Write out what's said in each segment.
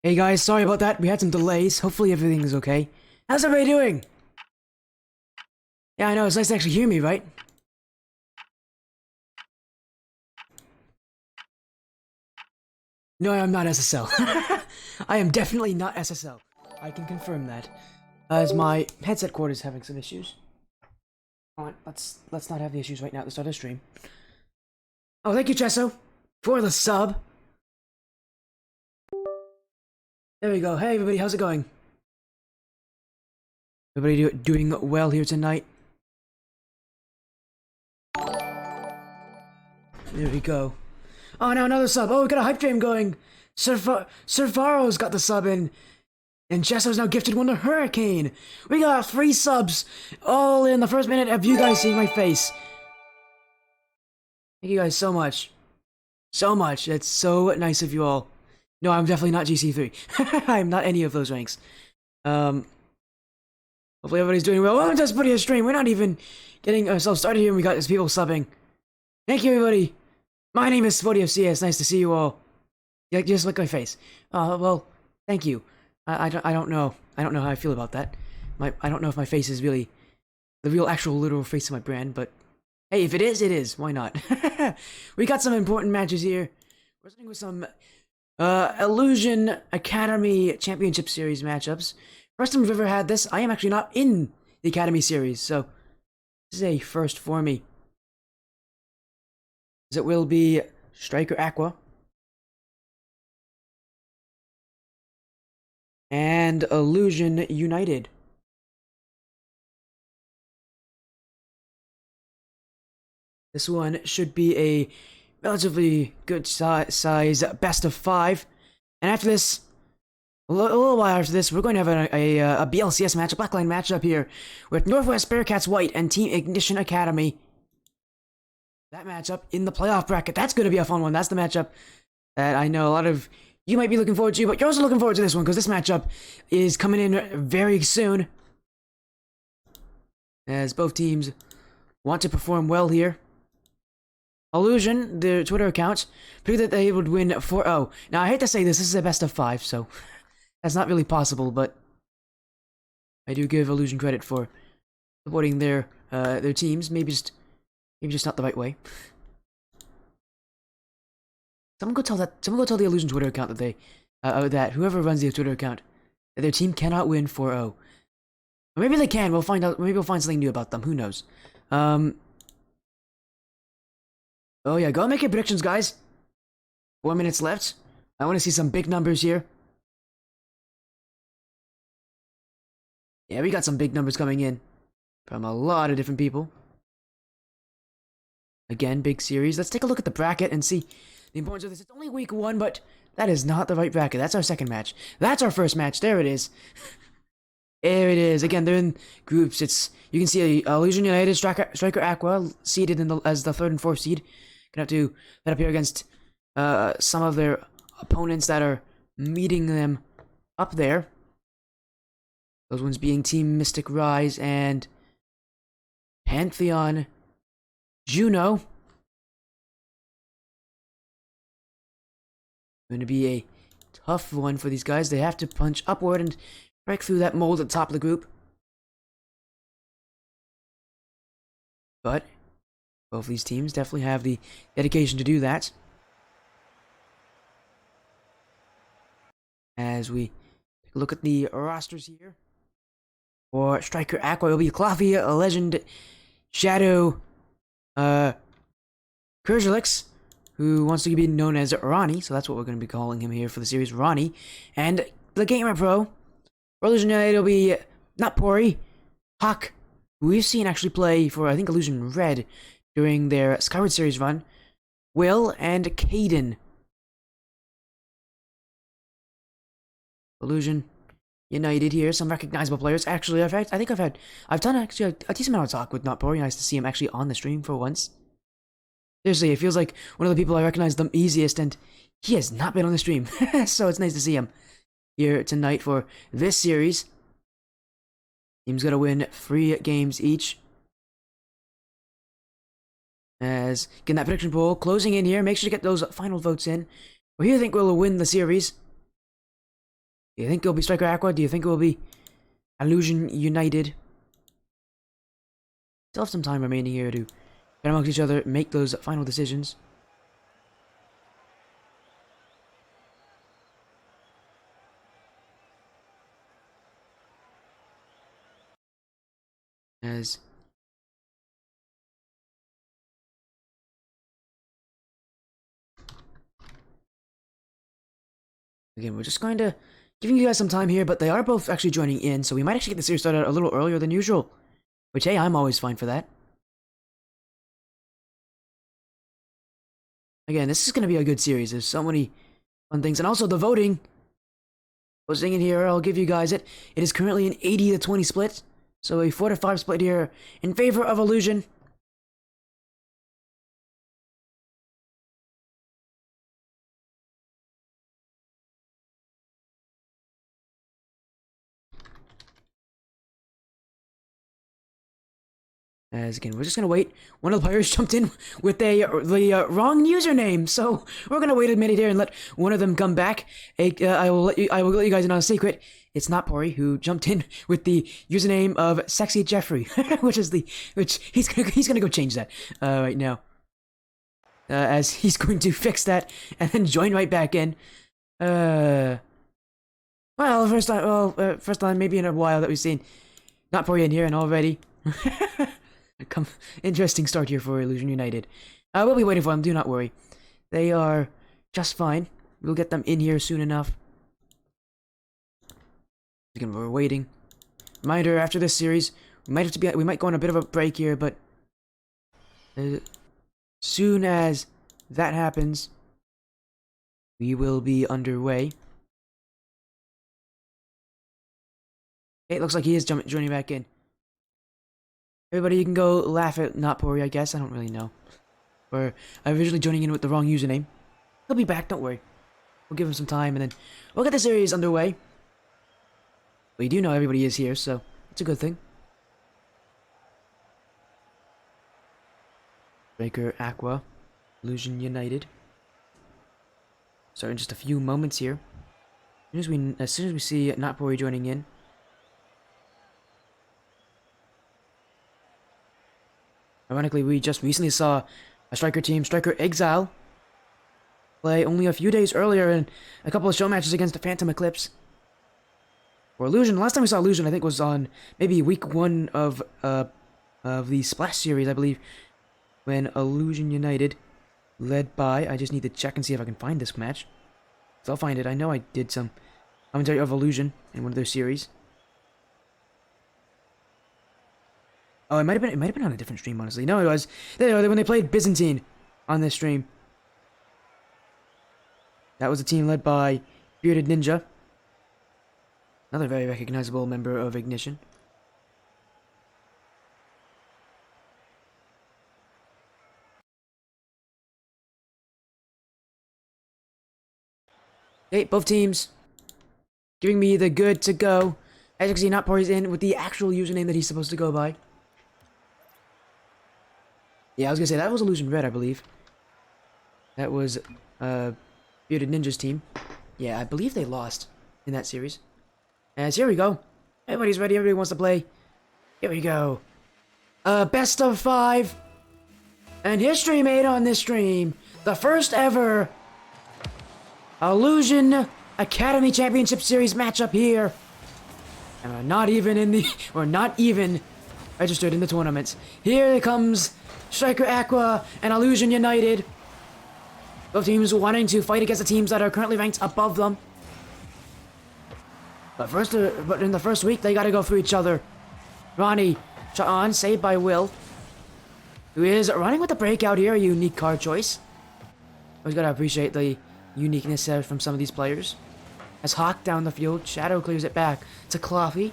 Hey guys, sorry about that. We had some delays. Hopefully everything is okay. How's everybody doing? Yeah, I know. It's nice to actually hear me, right? No, I'm not SSL. I am definitely not SSL. I can confirm that. As my headset cord is having some issues. Come on, let's not have the issues right now at the start of the stream. Oh, thank you, Chesso, for the sub. There we go. Hey everybody, how's it going? Everybody doing well here tonight? There we go. Oh, now another sub. Oh, we got a hype train going. Servaro's got the sub in. And Jesso's now gifted one to Hurricane. We got 3 subs all in the first minute of you guys seeing my face. Thank you guys so much. So much. It's so nice of you all. No, I'm definitely not GC3. I'm not any of those ranks. Hopefully everybody's doing well. Welcome to Spodio stream. We're not even getting ourselves started here and we got these people subbing. Thank you, everybody. My name is Spodio C. It's nice to see you all. Yeah, just look at my face. Well, thank you. I don't know. I don't know how I feel about that. I don't know if my face is really the real actual literal face of my brand, but hey, if it is, it is. Why not? We got some important matches here. We're starting with some Allusion Academy Championship Series matchups. First time we've ever had this. I am actually not in the Academy Series, so this is a first for me. It will be Stryker Aqua and Allusion United. This one should be a relatively good size best of 5. And after this, a little while after this, we're going to have a BLCS match, a Blackline matchup here with Northwest Bearcats White and Team Ignition Academy. That matchup in the playoff bracket. That's going to be a fun one. That's the matchup that I know a lot of you might be looking forward to, but you're also looking forward to this one because this matchup is coming in very soon. As both teams want to perform well here. Allusion, their Twitter account, predicted that they would win 4-0. Now, I hate to say this is a best of 5, so that's not really possible, but I do give Allusion credit for supporting their teams. Maybe just not the right way. Someone go tell the Allusion Twitter account that they that whoever runs the Twitter account that their team cannot win 4-0. Or maybe they can. We'll find out. Maybe we'll find something new about them. Who knows? Oh yeah, go make your predictions, guys. 4 minutes left. I want to see some big numbers here. Yeah, we got some big numbers coming in from a lot of different people. Again, big series. Let's take a look at the bracket and see the importance of this. It's only week 1, but that is not the right bracket. That's our second match. That's our first match. There it is. There it is. Again, they're in groups. You can see Allusion United, Stryker Aqua seeded as the 3rd and 4th seed. Gonna have to head up here against some of their opponents that are meeting them up there. Those ones being Team Mystic Rise and Pantheon Juno. Going to be a tough one for these guys. They have to punch upward and break through that mold at the top of the group. But both of these teams definitely have the dedication to do that. As we take a look at the rosters here. For Stryker Aqua, it will be Claffy, a Legend, Shadow, Kurzelix, who wants to be known as Ronnie, so that's what we're going to be calling him here for the series, Ronnie. And the Gamer Pro, for Allusion United, it'll be not Pori, Hawk, who we've seen actually play for, I think, Allusion Red during their Skyward Series run, Will, and Caden. Allusion United here, some recognizable players. Actually, I've done actually a decent amount of talk with Not Pori. Nice to see him actually on the stream for once. Seriously, it feels like one of the people I recognize the easiest, and he has not been on the stream. So it's nice to see him here tonight for this series. Team's gonna win 3 games each. As, getting that prediction poll closing in here. Make sure to get those final votes in. Who do you think will win the series? Do you think it'll be Stryker Aqua? Do you think it will be Allusion United? Still have some time remaining here to get amongst each other, make those final decisions. As again, we're just going to giving you guys some time here, but they are both actually joining in, so we might actually get the series started a little earlier than usual. Which, hey, I'm always fine for that. Again, this is going to be a good series. There's so many fun things, and also the voting. Posting in here, I'll give you guys it. It is currently an 80-20 split, so a 4-5 split here in favor of Allusion. As again, we're just gonna wait. One of the players jumped in with the wrong username, so we're gonna wait a minute here and let one of them come back. I will let you guys in on a secret. It's not Pori who jumped in with the username of Sexy Jeffrey, which he's gonna go change that right now. As he's going to fix that and then join right back in. Well, first time maybe in a while that we've seen not Pori in here, and already. Interesting start here for Allusion United. We'll be waiting for them, do not worry. They are just fine. We'll get them in here soon enough. Again, we're waiting. Reminder, after this series, we might go on a bit of a break here, but as soon as that happens, we will be underway. Okay, it looks like he is joining back in. Everybody, you can go laugh at Not Pori, I guess. I don't really know. Or originally joining in with the wrong username. He'll be back, don't worry. We'll give him some time, and then we'll get the series underway. We do know everybody is here, so it's a good thing. Stryker, Aqua, Allusion United. So in just a few moments here. As soon as we see Not Pori joining in. Ironically, we just recently saw a Stryker team, Stryker Exile, play only a few days earlier in a couple of show matches against the Phantom Eclipse. Or Allusion, last time we saw Allusion, I think, was on maybe week 1 of the Splash series, I believe, when Allusion United, led by, I just need to check and see if I can find this match. So I'll find it. I know I did some commentary of Allusion in one of their series. Oh, it might have been on a different stream, honestly. No, it was when they played Byzantine on this stream. That was a team led by Bearded Ninja, another very recognizable member of Ignition. Okay, both teams giving me the good to go. As you can see, Not Pori's in with the actual username that he's supposed to go by. Yeah, I was gonna say, that was Allusion Red, I believe. That was, Bearded Ninja's team. Yeah, I believe they lost in that series. As here we go. Everybody's ready, everybody wants to play. Here we go. Best of 5. And history made on this stream. The first ever Allusion Academy Championship Series matchup here. And we're not even registered in the tournaments. Here comes Stryker Aqua and Allusion United. Both teams wanting to fight against the teams that are currently ranked above them. But in the first week, they gotta go for each other. Ronnie, shot on, saved by Will, who is running with the breakout here, a unique card choice. Always gotta appreciate the uniqueness from some of these players. As Hawk down the field, Shadow clears it back to Coffee.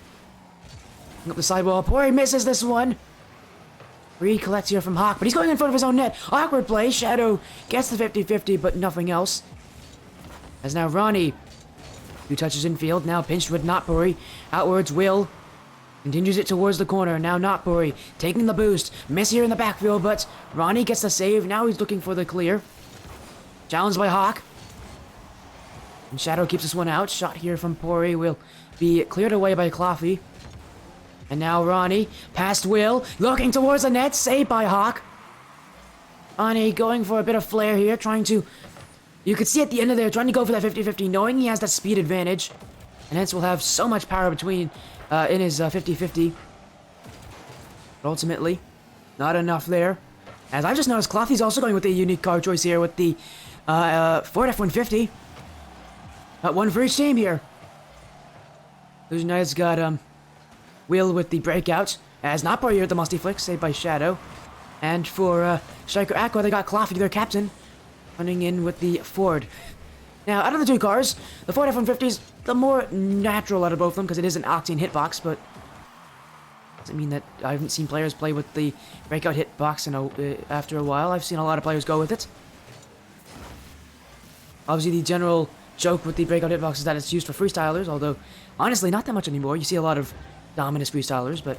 Up the sidewall, Pori misses this one. Collects here from Hawk, but he's going in front of his own net. Awkward play. Shadow gets the 50-50, but nothing else. As now Ronnie, who touches infield, now pinched with Not Pori. Outwards, Will continues it towards the corner. Now Not Pori taking the boost. Miss here in the backfield, but Ronnie gets the save. Now he's looking for the clear. Challenged by Hawk. And Shadow keeps this one out. Shot here from Pori will be cleared away by Cloffy. And now Ronnie, past Will, looking towards the net, saved by Hawk. Ronnie going for a bit of flair here, trying to... You could see at the end of there, trying to go for that 50-50, knowing he has that speed advantage. And hence will have so much power between, in his 50-50. But ultimately, not enough there. As I've just noticed, Cloffy's also going with a unique card choice here with the Ford F-150. One for each team here. Illusion United's got Will with the breakout. As not here at the Musty Flick, saved by Shadow. And for Stryker Aqua, they got Cloffy, their captain, running in with the Ford. Now, out of the two cars, the Ford F-150 is the more natural out of both of them because it is an Octane hitbox, but doesn't mean that I haven't seen players play with the breakout hitbox after a while. I've seen a lot of players go with it. Obviously, the general joke with the breakout hitbox is that it's used for freestylers, although, honestly, not that much anymore. You see a lot of dominant freestylers, but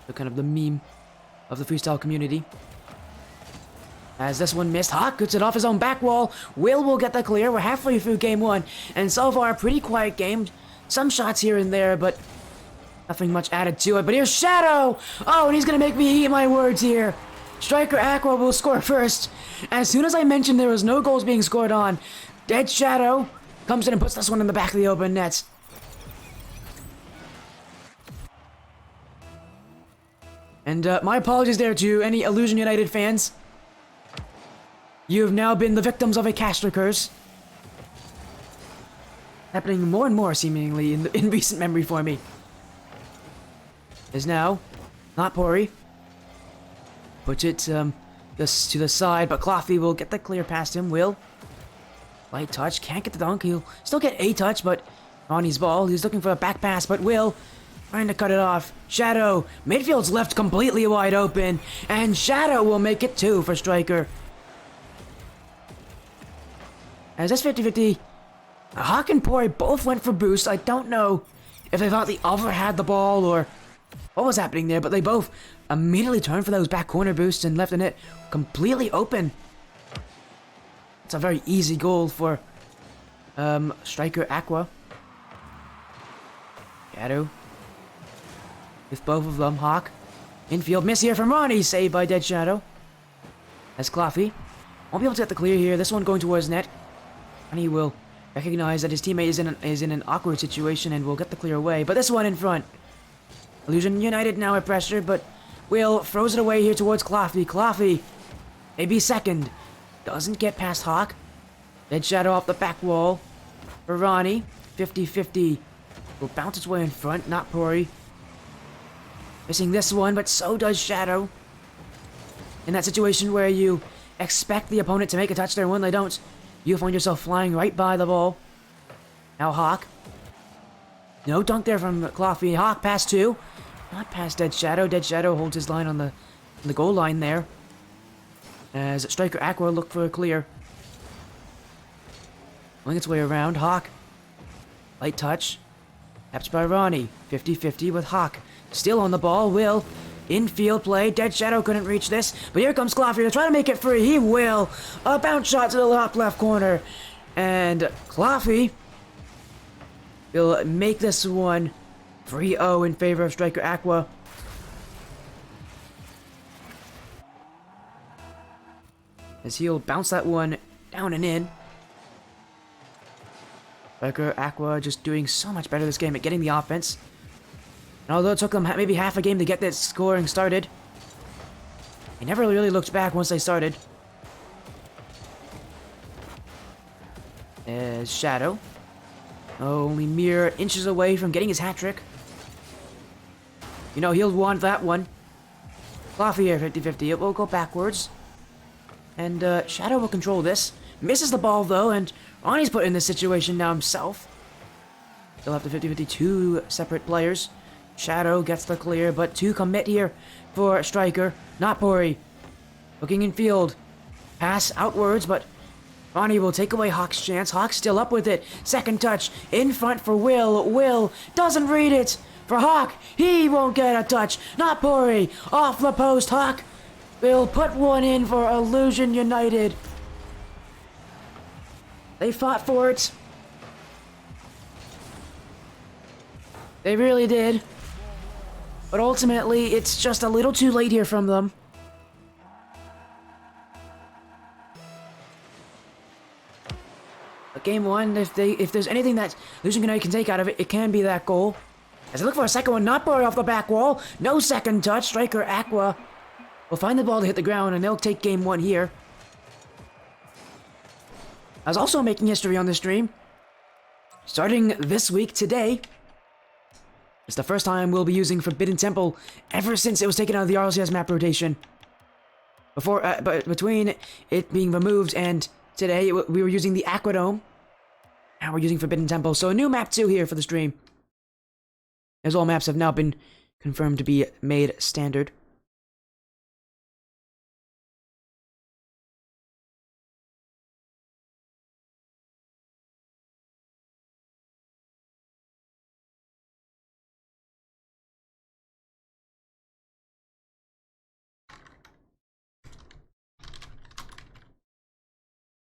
they're kind of the meme of the freestyle community. As this one missed, Hawk gets it off his own back wall. Will get the clear. We're halfway through game one, and so far, a pretty quiet game. Some shots here and there, but nothing much added to it. But here's Shadow! Oh, and he's gonna make me eat my words here. Stryker Aqua will score first. As soon as I mentioned there was no goals being scored on, Dead Shadow comes in and puts this one in the back of the open net. And my apologies there to any Allusion United fans. You have now been the victims of a caster curse. Happening more and more, seemingly, in recent memory for me. Is now not Pori. Puts it just to the side, but Cloffy will get the clear past him. Will. Light touch. Can't get the dunk. He'll still get a touch, but Ronnie's ball. He's looking for a back pass, but Will trying to cut it off. Shadow. Midfield's left completely wide open, and Shadow will make it 2 for Stryker. As this 50-50, Hawk and Pori both went for boost. I don't know if they thought the other had the ball or what was happening there, but they both immediately turned for those back corner boosts and left the net completely open. It's a very easy goal for Stryker Aqua. Shadow with both of them. Hawk. Infield miss here from Ronnie, saved by Dead Shadow. As Cloffy won't be able to get the clear here. This one going towards net. And he will recognize that his teammate is in an awkward situation and will get the clear away. But this one in front. Illusion United now at pressure, but Will throws it away here towards Cloffy. Cloffy, maybe second. Doesn't get past Hawk. Dead Shadow off the back wall. For Ronnie, 50-50. Will bounce its way in front, not Pori. Missing this one, but so does Shadow. In that situation where you expect the opponent to make a touch there when they don't, you find yourself flying right by the ball. Now Hawk. No dunk there from Cloffy. Hawk pass 2. Not past Dead Shadow. Dead Shadow holds his line on the goal line there. As Stryker Aqua look for a clear. Going its way around. Hawk. Light touch. Tapped by Ronnie. 50-50 with Hawk. Still on the ball. Will. Infield play. Dead Shadow couldn't reach this. But here comes Cloffy to try to make it free. He will. A bounce shot to the top left corner. And Cloffy will make this one 3-0 in favor of Stryker Aqua. As he'll bounce that one down and in. Stryker Aqua just doing so much better this game at getting the offense. And although it took them maybe half a game to get that scoring started, they never really looked back once they started. As Shadow, only mere inches away from getting his hat trick. You know, he'll want that one. Cloffy here, 50-50. It will go backwards. And Shadow will control this. Misses the ball, though, and Ronnie's put in this situation now himself. He'll have the 50-50, 2 separate players. Shadow gets the clear, but 2 commit here for Stryker. Not Pori. Looking in field. Pass outwards, but Ronnie will take away Hawk's chance. Hawk's still up with it. Second touch in front for Will. Will doesn't read it. For Hawk, he won't get a touch. Not Pori. Off the post, Hawk will put one in for Illusion United. They fought for it. They really did. But ultimately, it's just a little too late here from them. But game one, if there's anything that Allusion can take out of it, it can be that goal. As they look for a second one, not Boy off the back wall. No second touch. Stryker, Aqua will find the ball to hit the ground, and they'll take game one here. I was also making history on this stream. Starting this week, today, it's the first time we'll be using Forbidden Temple ever since it was taken out of the RLCS map rotation. But between it being removed and today, we were using the Aqua Dome. Now we're using Forbidden Temple, so a new map 2 here for the stream. As all maps have now been confirmed to be made standard.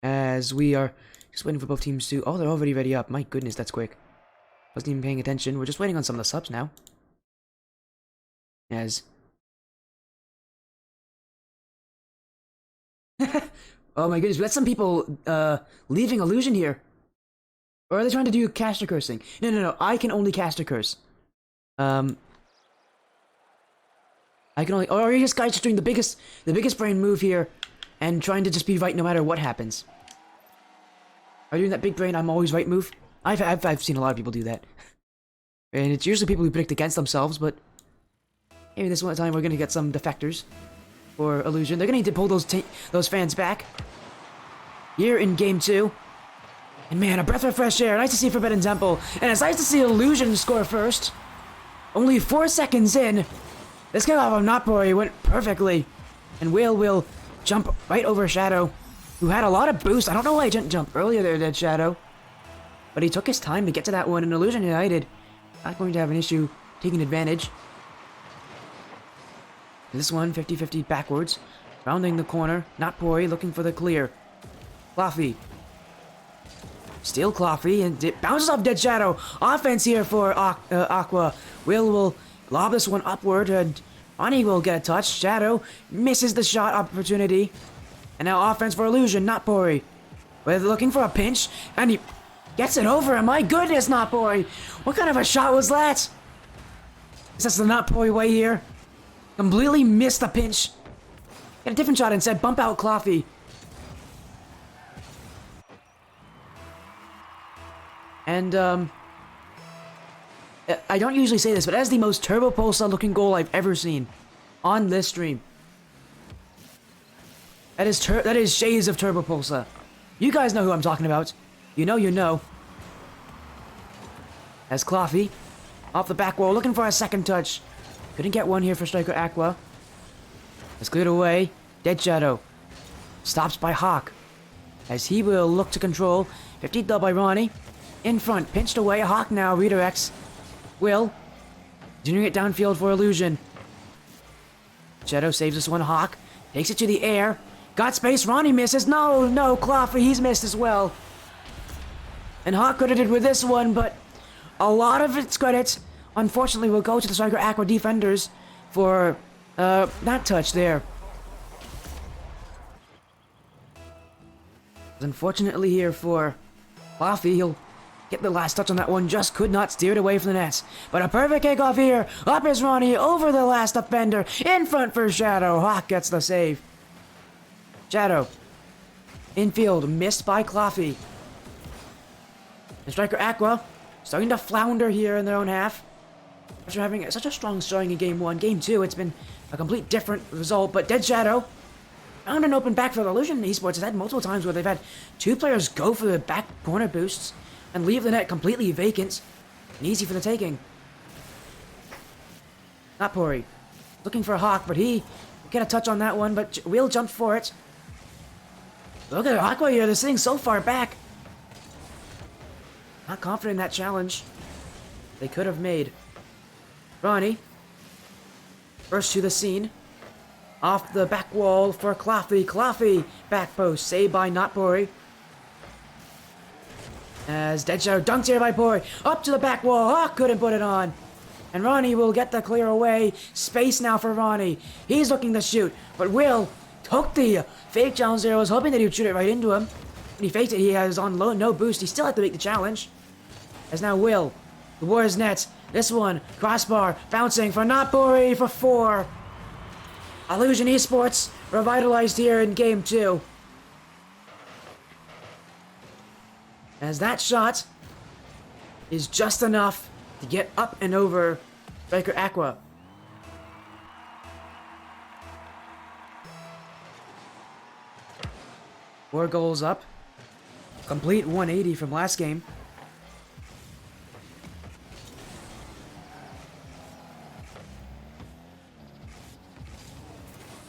As we are just waiting for both teams to... Oh, they're already ready up. My goodness, that's quick. Wasn't even paying attention. We're just waiting on some of the subs now. As... Oh my goodness, we got some people leaving Allusion here. Or are they trying to do caster cursing? No. I can only caster curse. I can only... Or are you guys just doing the biggest brain move here and trying to just be right no matter what happens? Are you doing that big brain I'm always right move? I've seen a lot of people do that. And it's usually people who predict against themselves, but maybe this one time we're gonna get some defectors for Allusion. They're gonna need to pull those fans back here in game 2. And man, a breath of fresh air. Nice to see Forbidden Temple, and it's nice to see Allusion score first. Only 4 seconds in, this kickoff of Notboy went perfectly, and will jump right over Shadow, who had a lot of boost. I don't know why he didn't jump earlier there, that Shadow. But he took his time to get to that one, and Allusion United not going to have an issue taking advantage. This one, 50-50 backwards. Rounding the corner. Notboy looking for the clear. Cloffy. Still Cloffy, and it bounces off Dead Shadow. Offense here for Aqua. Will lob this one upward, and Ani will get a touch. Shadow misses the shot opportunity. And now offense for Allusion, Notboy. We're looking for a pinch, and he gets it over, and my goodness, Notboy! What kind of a shot was that? Is this the Notboy way here? Completely missed the pinch. Get a different shot instead, bump out Cloffy. And, I don't usually say this, but that's the most Turbo Pulsar looking goal I've ever seen on this stream. That is shades of Turbo Pulsar. You guys know who I'm talking about. You know. As Cloffy, off the back wall, looking for a second touch. Couldn't get one here for Stryker Aqua. It's cleared away. Dead Shadow. Stops by Hawk. As he will look to control. 50 dub by Ronnie. In front, pinched away. Hawk now redirects. Will. Doing it downfield for Allusion. Shadow saves this one. Hawk takes it to the air. Got space. Ronnie misses. No, Cloffy, he's missed as well. And Hawk credited with this one, but a lot of its credits, unfortunately, will go to the Stryker Aqua defenders for that touch there. Unfortunately here for Cloffy, he'll get the last touch on that one, just could not steer it away from the nets. But a perfect kickoff here. Up is Ronnie, over the last defender, in front for Shadow. Hawk gets the save. Shadow, infield, missed by Cloffy. And Stryker Aqua, starting to flounder here in their own half. After having such a strong showing in Game 1, Game 2, it's been a complete different result. But Dead Shadow found an open back for the Allusion Esports. Has had multiple times where they've had 2 players go for the back corner boosts and leave the net completely vacant and easy for the taking. Notboy looking for a Hawk, but he will get a touch on that one, but Will jumped for it. Look at Aqua here, they're sitting so far back. Not confident in that challenge they could have made. Ronnie, first to the scene. Off the back wall for Cloffy. Cloffy, back post, saved by Notboy. As Dead Shadow dunked here by Pori. Up to the back wall. Hawk couldn't put it on. And Ronnie will get the clear away. Space now for Ronnie. He's looking to shoot, but Will took the fake challenge there. Was hoping that he would shoot it right into him. When he faked it, he has on low, no boost. He still had to make the challenge. As now Will, the Warriors net. This one, crossbar, bouncing for not Pori for 4. Allusion Esports revitalized here in game 2. As that shot is just enough to get up and over Stryker Aqua. Four goals up. Complete 180 from last game.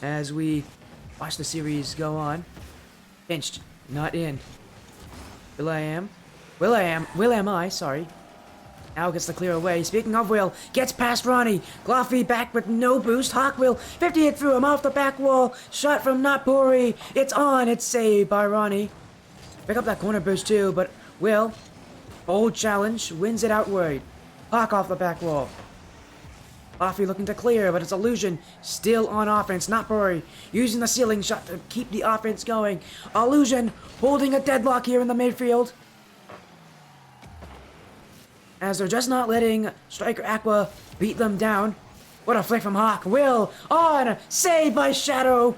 As we watch the series go on. Pinched, not in. Will am I, sorry. Now gets the clear away. Speaking of Will, gets past Ronnie. Gloffy back with no boost. Hawk will 50 hit through him off the back wall. Shot from not Pori. It's on. It's saved by Ronnie. Pick up that corner boost too, but Will, bold challenge, wins it outward. Hawk off the back wall. Gloffy looking to clear, but it's Allusion still on offense. Not Pori using the ceiling shot to keep the offense going. Allusion holding a deadlock here in the midfield. As they're just not letting Stryker Aqua beat them down. What a flick from Hawk. Will on. Saved by Shadow.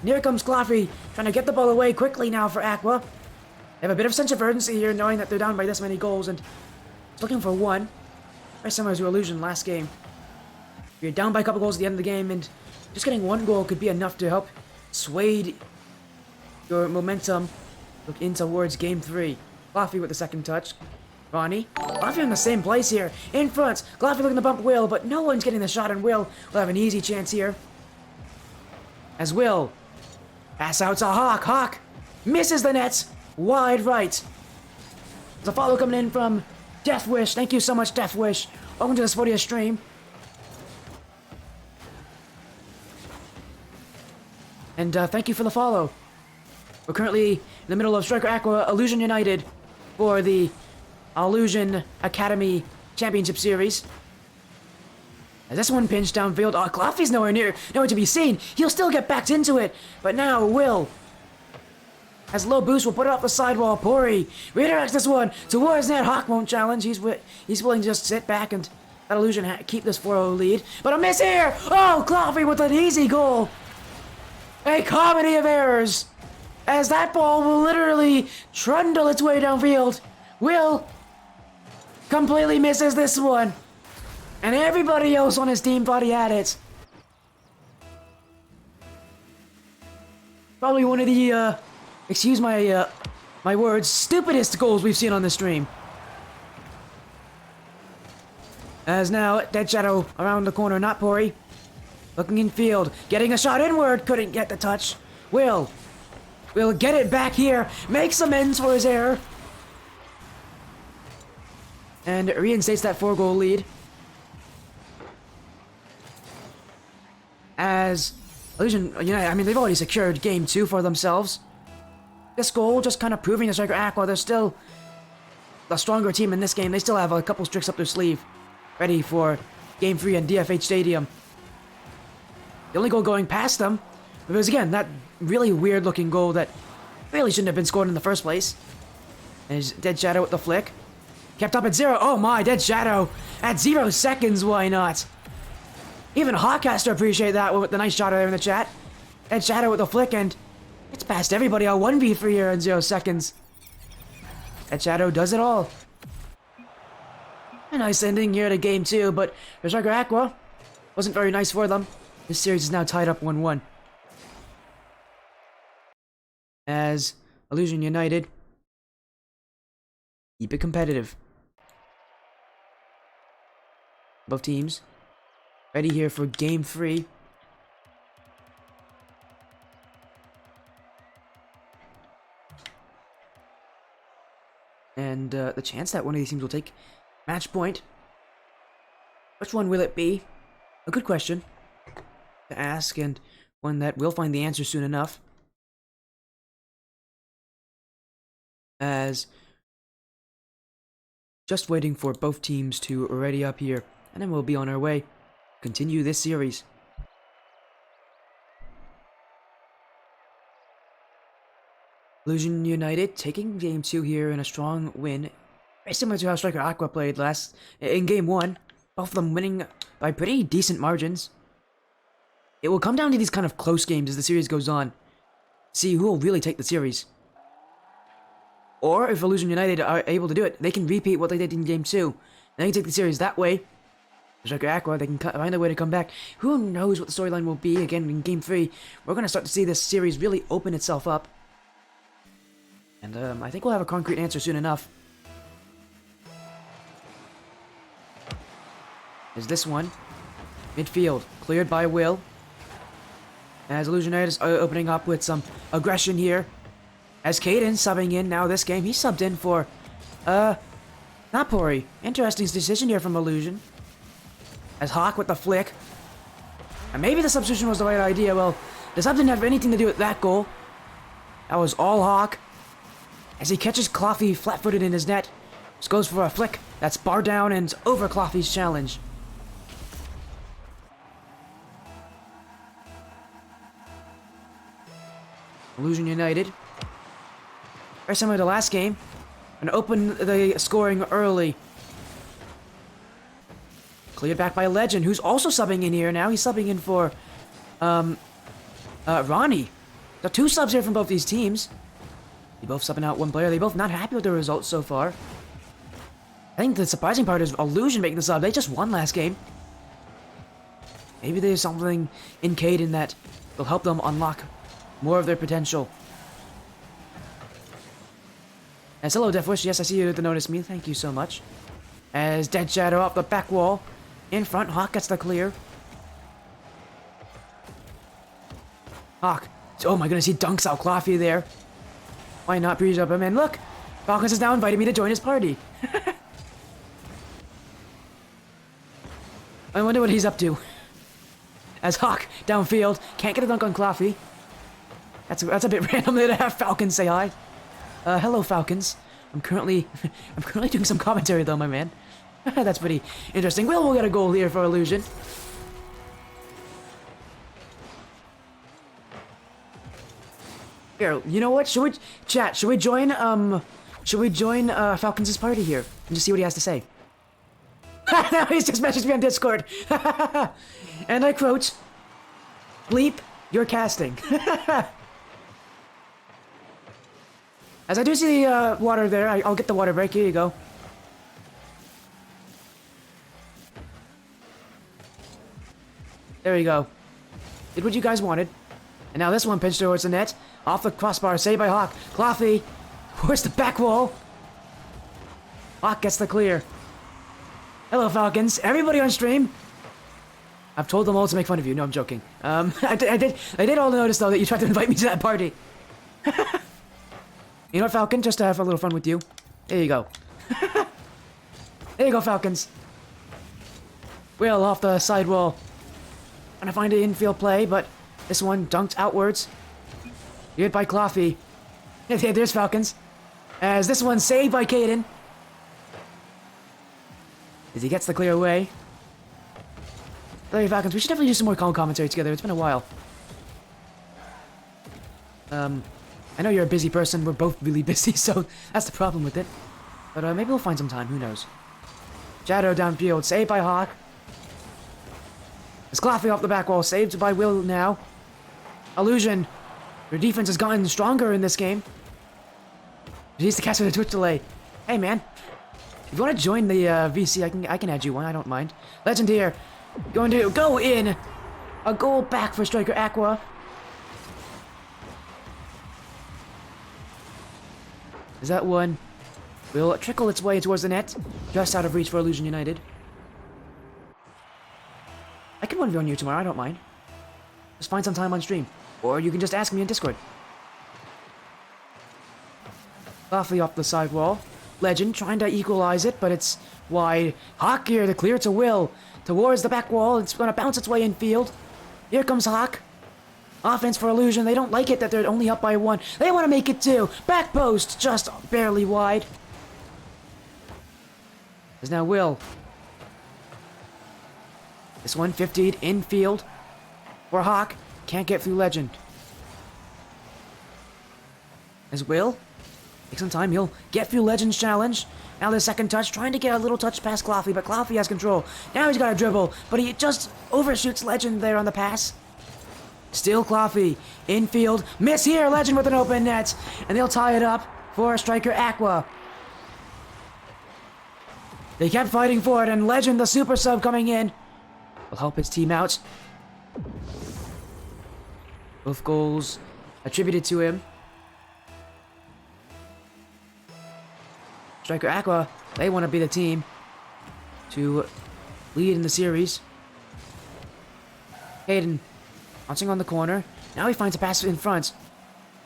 Here comes Gloffy trying to get the ball away quickly now for Aqua. They have a bit of sense of urgency here knowing that they're down by this many goals and looking for one. Very similar to Allusion last game. You're down by a couple goals at the end of the game and just getting one goal could be enough to help sway your momentum look in towards game 3. Gloffy with the second touch. Ronnie. Gloffy in the same place here. In front. Gloffy looking to bump Will, but no one's getting the shot, and Will have an easy chance here. As Will pass out to Hawk. Hawk misses the net. Wide right. There's a follow coming in from Death Wish. Thank you so much, Death Wish. Welcome to the Spodia stream. And thank you for the follow. We're currently in the middle of Stryker Aqua Allusion United for the Allusion Academy Championship Series. As this one pinched downfield, Gloffy's nowhere to be seen. He'll still get backed into it, but now Will has low boost. Will put it off the sidewall. Pori redirects this one towards net. Hawk won't challenge. He's willing to just sit back and let Allusion keep this 4-0 lead. But a miss here. Oh, Gloffy with an easy goal. A comedy of errors, as that ball will literally trundle its way downfield. Will completely misses this one, and everybody else on his team thought he had it. Probably one of the, excuse my my words, stupidest goals we've seen on the stream. As now, Dead Shadow around the corner, not Pori. Looking in field, getting a shot inward, couldn't get the touch. Will get it back here, makes amends for his error. And reinstates that 4-goal lead. As Allusion, I mean, they've already secured game 2 for themselves. This goal just kind of proving to Stryker Aqua they're still a stronger team in this game. They still have a couple tricks up their sleeve, ready for game 3 in DFH Stadium. The only goal going past them was, again, that really weird-looking goal that really shouldn't have been scored in the first place. There's Dead Shadow with the flick. Kept up at 0. Oh my, Dead Shadow at 0 seconds, why not? Even Hawk has to appreciate that with the nice shot there in the chat. Dead Shadow with the flick, and it's past everybody on 1v3 here in 0 seconds. Dead Shadow does it all. A nice ending here to game 2, but for Stryker Aqua, wasn't very nice for them. This series is now tied up 1-1. As Allusion United keep it competitive. Both teams ready here for game 3. And the chance that one of these teams will take match point. Which one will it be? A good question to ask, and one that we'll find the answer soon enough. As Just waiting for both teams to ready up here, and then we'll be on our way. Continue this series. Allusion United taking game 2 here in a strong win. Very similar to how Stryker Aqua played in game 1. Both of them winning by pretty decent margins. It will come down to these kind of close games as the series goes on. See who will really take the series. Or if Allusion United are able to do it, they can repeat what they did in game 2. And they can take the series that way. Stryker Aqua, they can find a way to come back. Who knows what the storyline will be again in game 3. We're going to start to see this series really open itself up. And I think we'll have a concrete answer soon enough. Is this one. Midfield, cleared by Will. As Allusion United is opening up with some aggression here. As Caden subbing in now this game. He subbed in for, Napori. Interesting decision here from Allusion. As Hawk with the flick. And maybe the substitution was the right idea. Well, the sub didn't have anything to do with that goal. That was all Hawk. As he catches Cloughy flat-footed in his net. Just goes for a flick. That's bar down and over Cloughy's challenge. Allusion United. Very similar to last game. And open the scoring early. Cleared back by Legend, who's also subbing in here now. He's subbing in for, Ronnie. Got 2 subs here from both these teams. They both subbing out one player. They both not happy with the results so far. I think the surprising part is Allusion making the sub. They just won last game. Maybe there's something in Caden that will help them unlock more of their potential. As hello, Deathwish. Yes, I see you to notice me. Thank you so much. As Dead Shadow up the back wall. In front, Hawk gets the clear. Hawk. Oh my goodness, he dunks out Cloughy there. Why not breeze up him? And look! Falcons is now inviting me to join his party. I wonder what he's up to. As Hawk, downfield, can't get a dunk on Cloughy. That's a bit random there to have Falcons say hi. Hello Falcons. I'm currently doing some commentary though, my man. That's pretty interesting. We'll get a goal here for Allusion. Here, you know what? Should we join Falcons' party here and just see what he has to say? Now he's just messaged me on Discord. And I quote, "Bleep, you're casting." As I do see the water there, I'll get the water break. Here you go. There you go. Did what you guys wanted. And now this one pinched towards the net. Off the crossbar, saved by Hawk. Cloughy. Where's the back wall? Hawk gets the clear. Hello, Falcons. Everybody on stream. I've told them all to make fun of you. No, I'm joking. I did all notice, though, that you tried to invite me to that party. You know what, Falcon? Just to have a little fun with you. There you go. There you go, Falcons. Will off the side wall. Trying to find an infield play, but this one dunked outwards. Hit by Cloughy. There's Falcons. As this one's saved by Caden. As he gets the clear away. There you Falcons. We should definitely do some more commentary together. It's been a while. I know you're a busy person. We're both really busy, so that's the problem with it. But maybe we'll find some time. Who knows? Shadow downfield. Saved by Hawk. It's Cloughy off the back wall. Saved by Will now. Allusion. Your defense has gotten stronger in this game. He needs to catch with a Twitch delay. Hey, man. If you want to join the VC, I can add you one. I don't mind. Legend here. Going to go in. A goal back for Stryker Aqua. Is that one? Will trickle its way towards the net. Just out of reach for Allusion United. I can 1v1 you tomorrow. I don't mind. Just find some time on stream. Or you can just ask me on Discord. Cloughy off the side wall. Legend trying to equalize it, but it's wide. Hawk here to clear to Will. Towards the back wall. It's going to bounce its way in field. Here comes Hawk. Offense for Allusion. They don't like it that they're only up by 1. They want to make it 2. Back post. Just barely wide. There's now Will. This one 50'd infield for Hawk. Can't get through Legend. As Will takes some time, he'll get through Legend's challenge. Now the second touch, trying to get a little touch past Cloughy, but Cloughy has control. Now he's got a dribble, but he just overshoots Legend there on the pass. Still Cloughy, infield, miss here, Legend with an open net, and they'll tie it up for Stryker Aqua. They kept fighting for it, and Legend, the super sub coming in, will help his team out. Both goals attributed to him. Stryker Aqua, they want to be the team to lead in the series. Hayden bouncing on the corner. Now he finds a pass in front.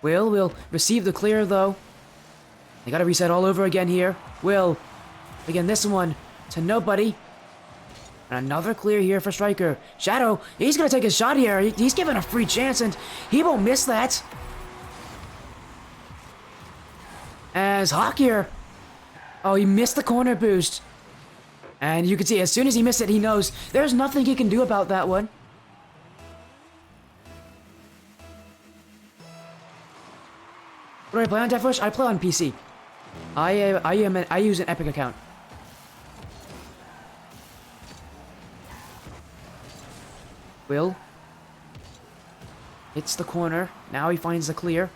Will receive the clear though. They gotta reset all over again here. Will, again this one to nobody. And another clear here for Stryker. Shadow, he's gonna take his shot here. He's given a free chance and he won't miss that. As Hawk here. Oh, he missed the corner boost. And you can see as soon as he missed it, he knows there's nothing he can do about that one. What do I play on, Deathwish? I play on PC. I use an Epic account. Will hits the corner. Now he finds the clear.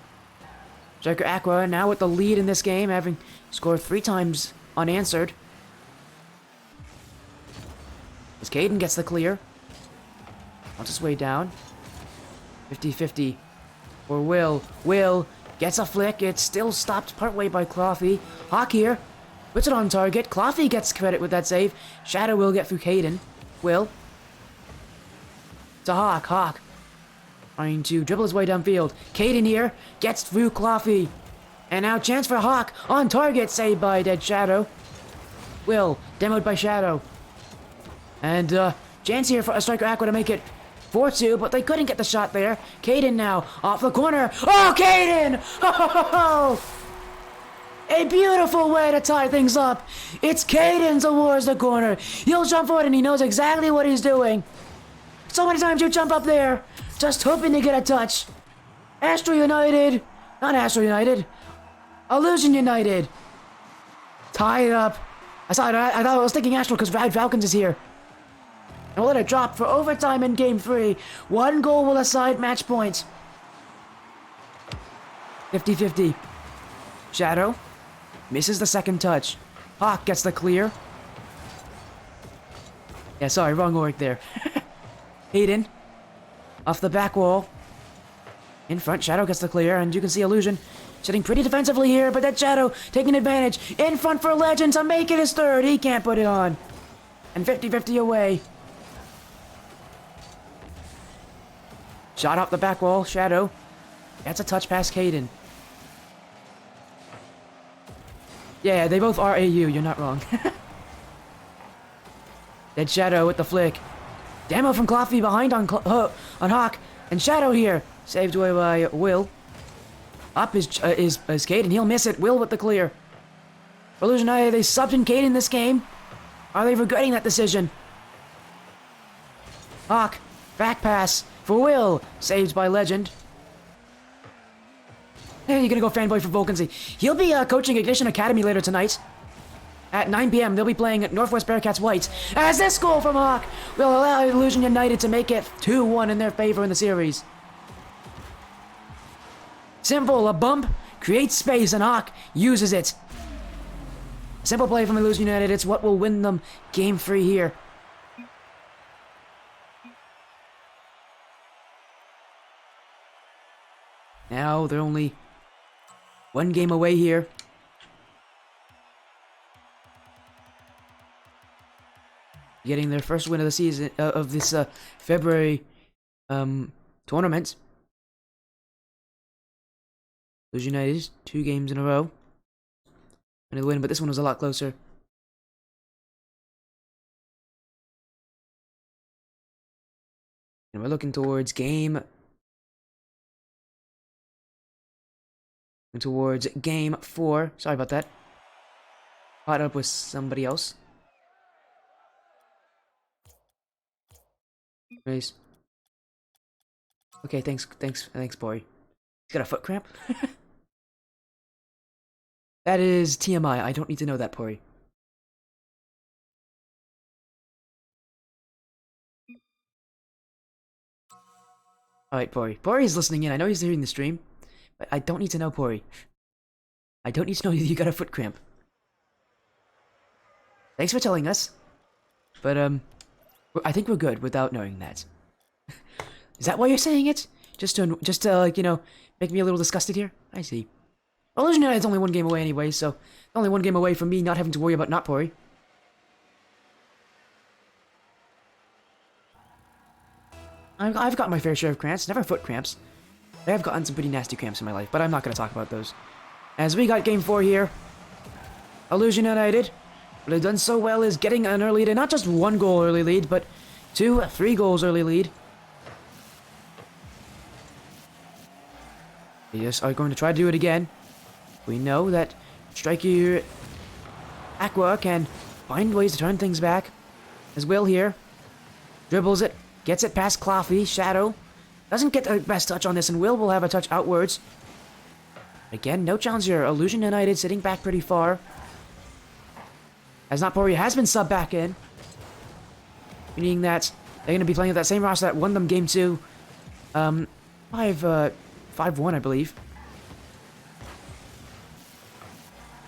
Stryker Aqua now with the lead in this game, having scored 3 times unanswered. As Caden gets the clear. On his way down. 50-50 for Will. Will gets a flick. It's still stopped partway by Cloughy. Hawk here. Puts it on target. Cloughy gets credit with that save. Shadow will get through Caden. Will. To Hawk. Hawk. Trying to dribble his way downfield. Caden here. Gets through Cloughy. And now chance for Hawk. On target. Saved by Dead Shadow. Will. Demoed by Shadow. And chance here for a Stryker Aqua to make it 4-2, but they couldn't get the shot there. Caden now, off the corner. Oh, Caden! Oh, a beautiful way to tie things up. It's Caden towards the corner. He'll jump forward and he knows exactly what he's doing. So many times you jump up there, just hoping to get a touch. Astro United, not Astro United, Allusion United. Tie it up. I thought I was thinking Astro because Rad Falcons is here. And we'll let it drop for overtime in Game 3. 1 goal will decide match points. 50-50. Shadow misses the second touch. Hawk gets the clear. Yeah, sorry, wrong org there. Hayden off the back wall. In front, Shadow gets the clear, and you can see Allusion sitting pretty defensively here, but that Shadow taking advantage. In front for Legend to make it his third. He can't put it on. And 50-50 away. Shot off the back wall, Shadow. That's a touch past Caden. Yeah, they both are AU, you're not wrong. Dead Shadow with the flick. Demo from Cloughy behind on Hawk. And Shadow here. Saved away by Will. Up is Caden, he'll miss it. Will with the clear. Allusion, they subbed in Caden this game. Are they regretting that decision? Hawk, back pass. For Will, saved by Legend. Hey, you're gonna go fanboy for Volcansy. He'll be coaching Ignition Academy later tonight. At 9 p.m., they'll be playing at Northwest Bearcats Whites. As this goal from Hawk will allow Illusion United to make it 2-1 in their favor in the series. Simple, a bump creates space, and Hawk uses it. Simple play from Illusion United. It's what will win them Game 3 here. Now they're only 1 game away here. Getting their first win of the season of this February tournament. Those United 2 games in a row. And they win, but this one was a lot closer. And we're looking towards Game 4. Sorry about that. Caught up with somebody else. Raise. Okay, thanks, Pori. He's got a foot cramp? That is TMI. I don't need to know that, Pori. Alright, Pori. Pori's listening in. I know he's hearing the stream, but I don't need to know, Pori. I don't need to know you got a foot cramp. Thanks for telling us. But, I think we're good without knowing that. Is that why you're saying it? Just to like, you know, make me a little disgusted here? I see. Allusion is only one game away anyway, so only one game away from me not having to worry about not Pori. I've got my fair share of cramps, never foot cramps. I have gotten some pretty nasty cramps in my life, but I'm not going to talk about those. As we got game 4 here, Allusion United, what they've done so well is getting an early lead, and not just 1 goal early lead, but 2, 3 goals early lead. They just are going to try to do it again. We know that Stryker Aqua can find ways to turn things back. As Will here dribbles it, gets it past Cloffy. Shadow doesn't get the best touch on this, and Will have a touch outwards. Again, no challenge here. Allusion United sitting back pretty far. As Pori has been subbed back in, meaning that they're going to be playing with that same roster that won them game 2. 5-1, I believe.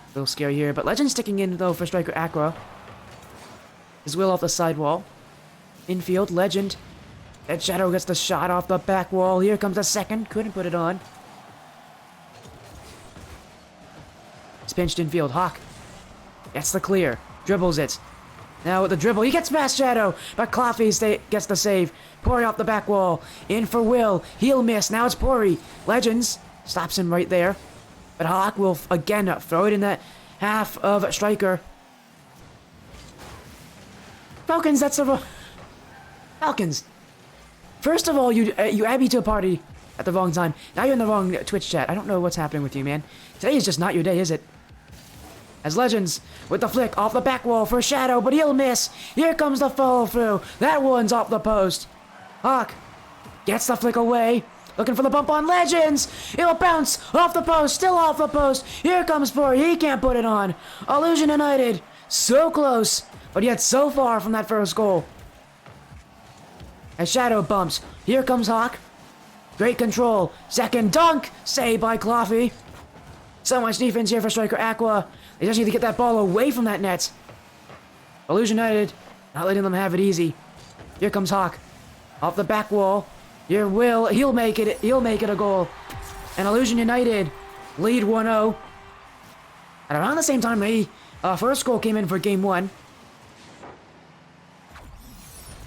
A little scary here, but Legend sticking in though for Stryker Aqua. His Will off the sidewall. Infield, Legend. Dead Shadow gets the shot off the back wall. Here comes the second. Couldn't put it on. It's pinched infield. Hawk gets the clear. Dribbles it. Now with the dribble, he gets past Shadow, but Cloffy gets the save. Pori off the back wall. In for Will. He'll miss. Now it's Pori. Legends stops him right there. But Hawk will again throw it in that half of Stryker. Falcons, that's the... Falcons. First of all, you add me to a party at the wrong time. Now you're in the wrong Twitch chat. I don't know what's happening with you, man. Today is just not your day, is it? As Legends with the flick off the back wall for Shadow, but he'll miss. Here comes the follow through. That one's off the post. Hawk gets the flick away. Looking for the bump on Legends. It'll bounce off the post. Still off the post. Here comes Pori. He can't put it on. Allusion United. So close, but yet so far from that first goal. As Shadow bumps. Here comes Hawk. Great control. Second dunk. Saved by Cloffy. So much defense here for Stryker Aqua. They just need to get that ball away from that net. Allusion United not letting them have it easy. Here comes Hawk. Off the back wall. Here Will. He'll make it. He'll make it a goal. And Allusion United lead 1-0. At around the same time, the first goal came in for game 1.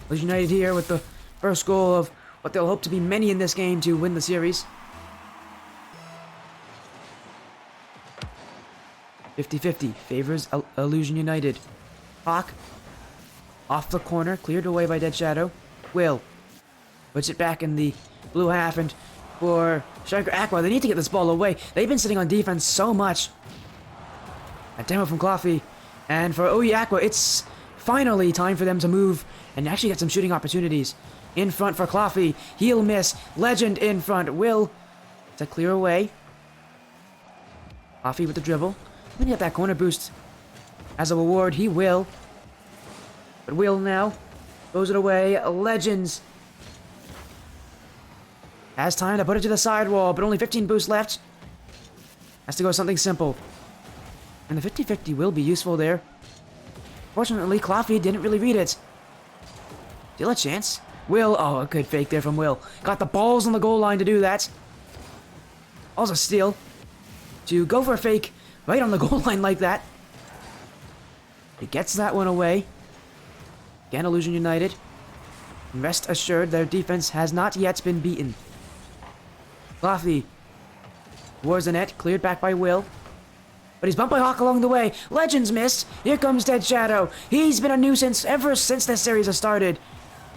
Allusion United here with the first goal of what they'll hope to be many in this game to win the series. 50-50 favors Allusion United. Hawk off the corner, cleared away by Dead Shadow. Will puts it back in the blue half, and for Stryker Aqua, they need to get this ball away. They've been sitting on defense so much. A demo from Cloffy, and for OE Aqua, it's finally time for them to move and actually get some shooting opportunities. In front for Cloffy, he'll miss. Legend in front. Will to clear away. Cloffy with the dribble. When he get that corner boost as a reward, he will. But Will now throws it away. Legends has time to put it to the sidewall, but only 15 boosts left. Has to go something simple. And the 50-50 will be useful there. Fortunately, Cloffy didn't really read it. Still a chance. Will, oh, a good fake there from Will. Got the balls on the goal line to do that. Also steal. To go for a fake right on the goal line like that. He gets that one away. Again, Allusion United. And rest assured, their defense has not yet been beaten. Cloffy towards the net, cleared back by Will. But he's bumped by Hawk along the way. Legends missed. Here comes Dead Shadow. He's been a nuisance ever since this series has started.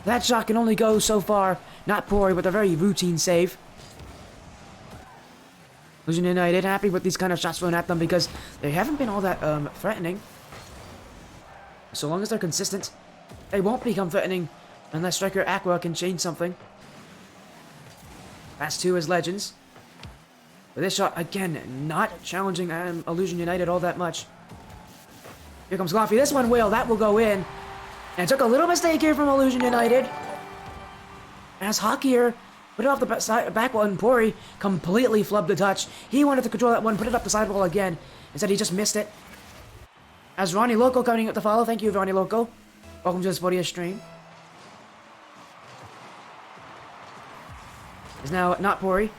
That shot can only go so far. Not Pori, but a very routine save. Allusion United happy with these kind of shots thrown at them because they haven't been all that threatening. So long as they're consistent, they won't become threatening Unless Stryker Aqua can change something. Pass 2 is Legends. But this shot, again, not challenging Allusion United all that much. Here comes Coffee. This one will. That will go in. And took a little mistake here from Allusion United. As Hawk here put it off the back wall, and Pori completely flubbed the touch. He wanted to control that one, put it up the sidewall again. Instead, he just missed it. As Ronnie Loco coming up to follow. Thank you, Ronnie Loco. Welcome to the Spodia stream. Is now not Pori.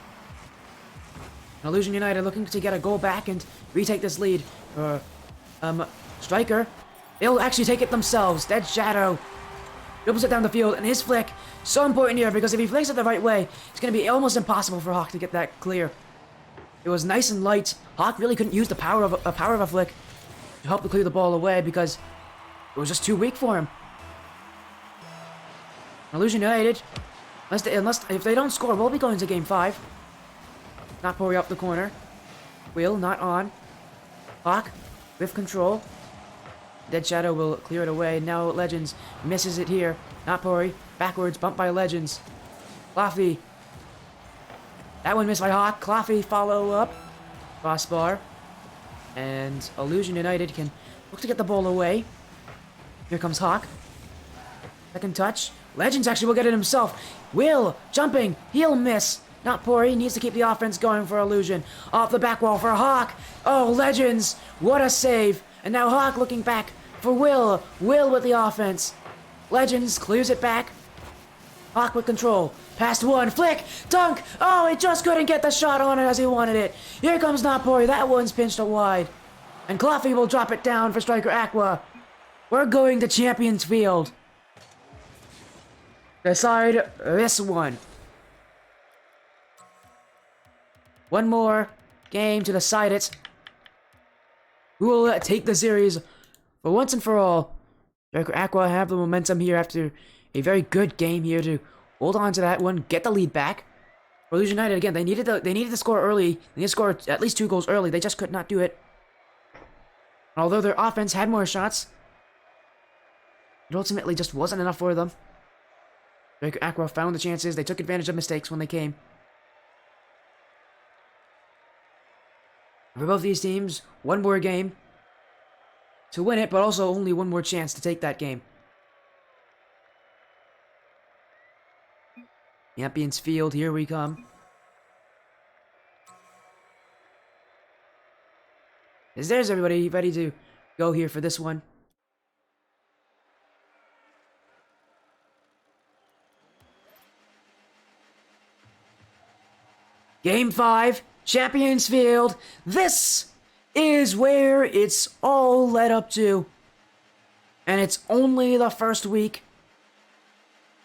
Allusion United looking to get a goal back and retake this lead for Stryker. They'll actually take it themselves. Dead Shadow dribbles it down the field, and his flick, so important here, because if he flicks it the right way, it's going to be almost impossible for Hawk to get that clear. It was nice and light. Hawk really couldn't use the power of a flick to help to clear the ball away because it was just too weak for him. Allusion United, unless if they don't score, we'll be going to game 5. Not Pori up the corner. Will not on. Hawk with control. Dead Shadow will clear it away. Now Legends misses it here. Not Pori. Backwards, bumped by Legends. Claffy. That one missed by Hawk. Claffy follow up. Crossbar. And Allusion United can look to get the ball away. Here comes Hawk. Second touch. Legends actually will get it himself. Will jumping. He'll miss. Not Pori. Needs to keep the offense going for Allusion. Off the back wall for Hawk. Oh, Legends. What a save. And now Hawk looking back for Will. Will with the offense. Legends clears it back. Hawk with control. Past one. Flick. Dunk. Oh, he just couldn't get the shot on it as he wanted it. Here comes Not Pori. That one's pinched wide. And Claffy will drop it down for Stryker Aqua. We're going to Champions Field. Decide this one. One more game to decide it. Who will take the series for once and for all? Stryker Aqua have the momentum here after a very good game here to hold on to that one, get the lead back. For Allusion United, again, they needed to score early. They needed to score at least 2 goals early. They just could not do it. Although their offense had more shots, it ultimately just wasn't enough for them. Stryker Aqua found the chances. They took advantage of mistakes when they came. For both these teams, one more game to win it, but also only one more chance to take that game. Champions Field, here we come. There's everybody ready to go here for this one. Game 5, Champions Field. This is where it's all led up to. And it's only the first week.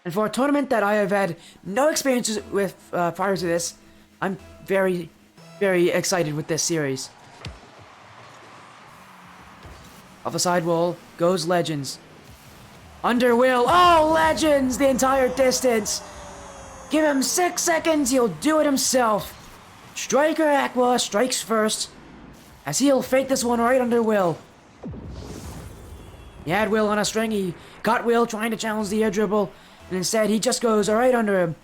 And for a tournament that I have had no experiences with prior to this, I'm very, very excited with this series. Off the sidewall goes Legends. Under Will. Oh, Legends! The entire distance. Give him 6 seconds, he'll do it himself. Stryker Aqua strikes first, as he'll fake this one right under Will. He had Will on a string, he caught Will trying to challenge the air dribble, and instead he just goes right under him.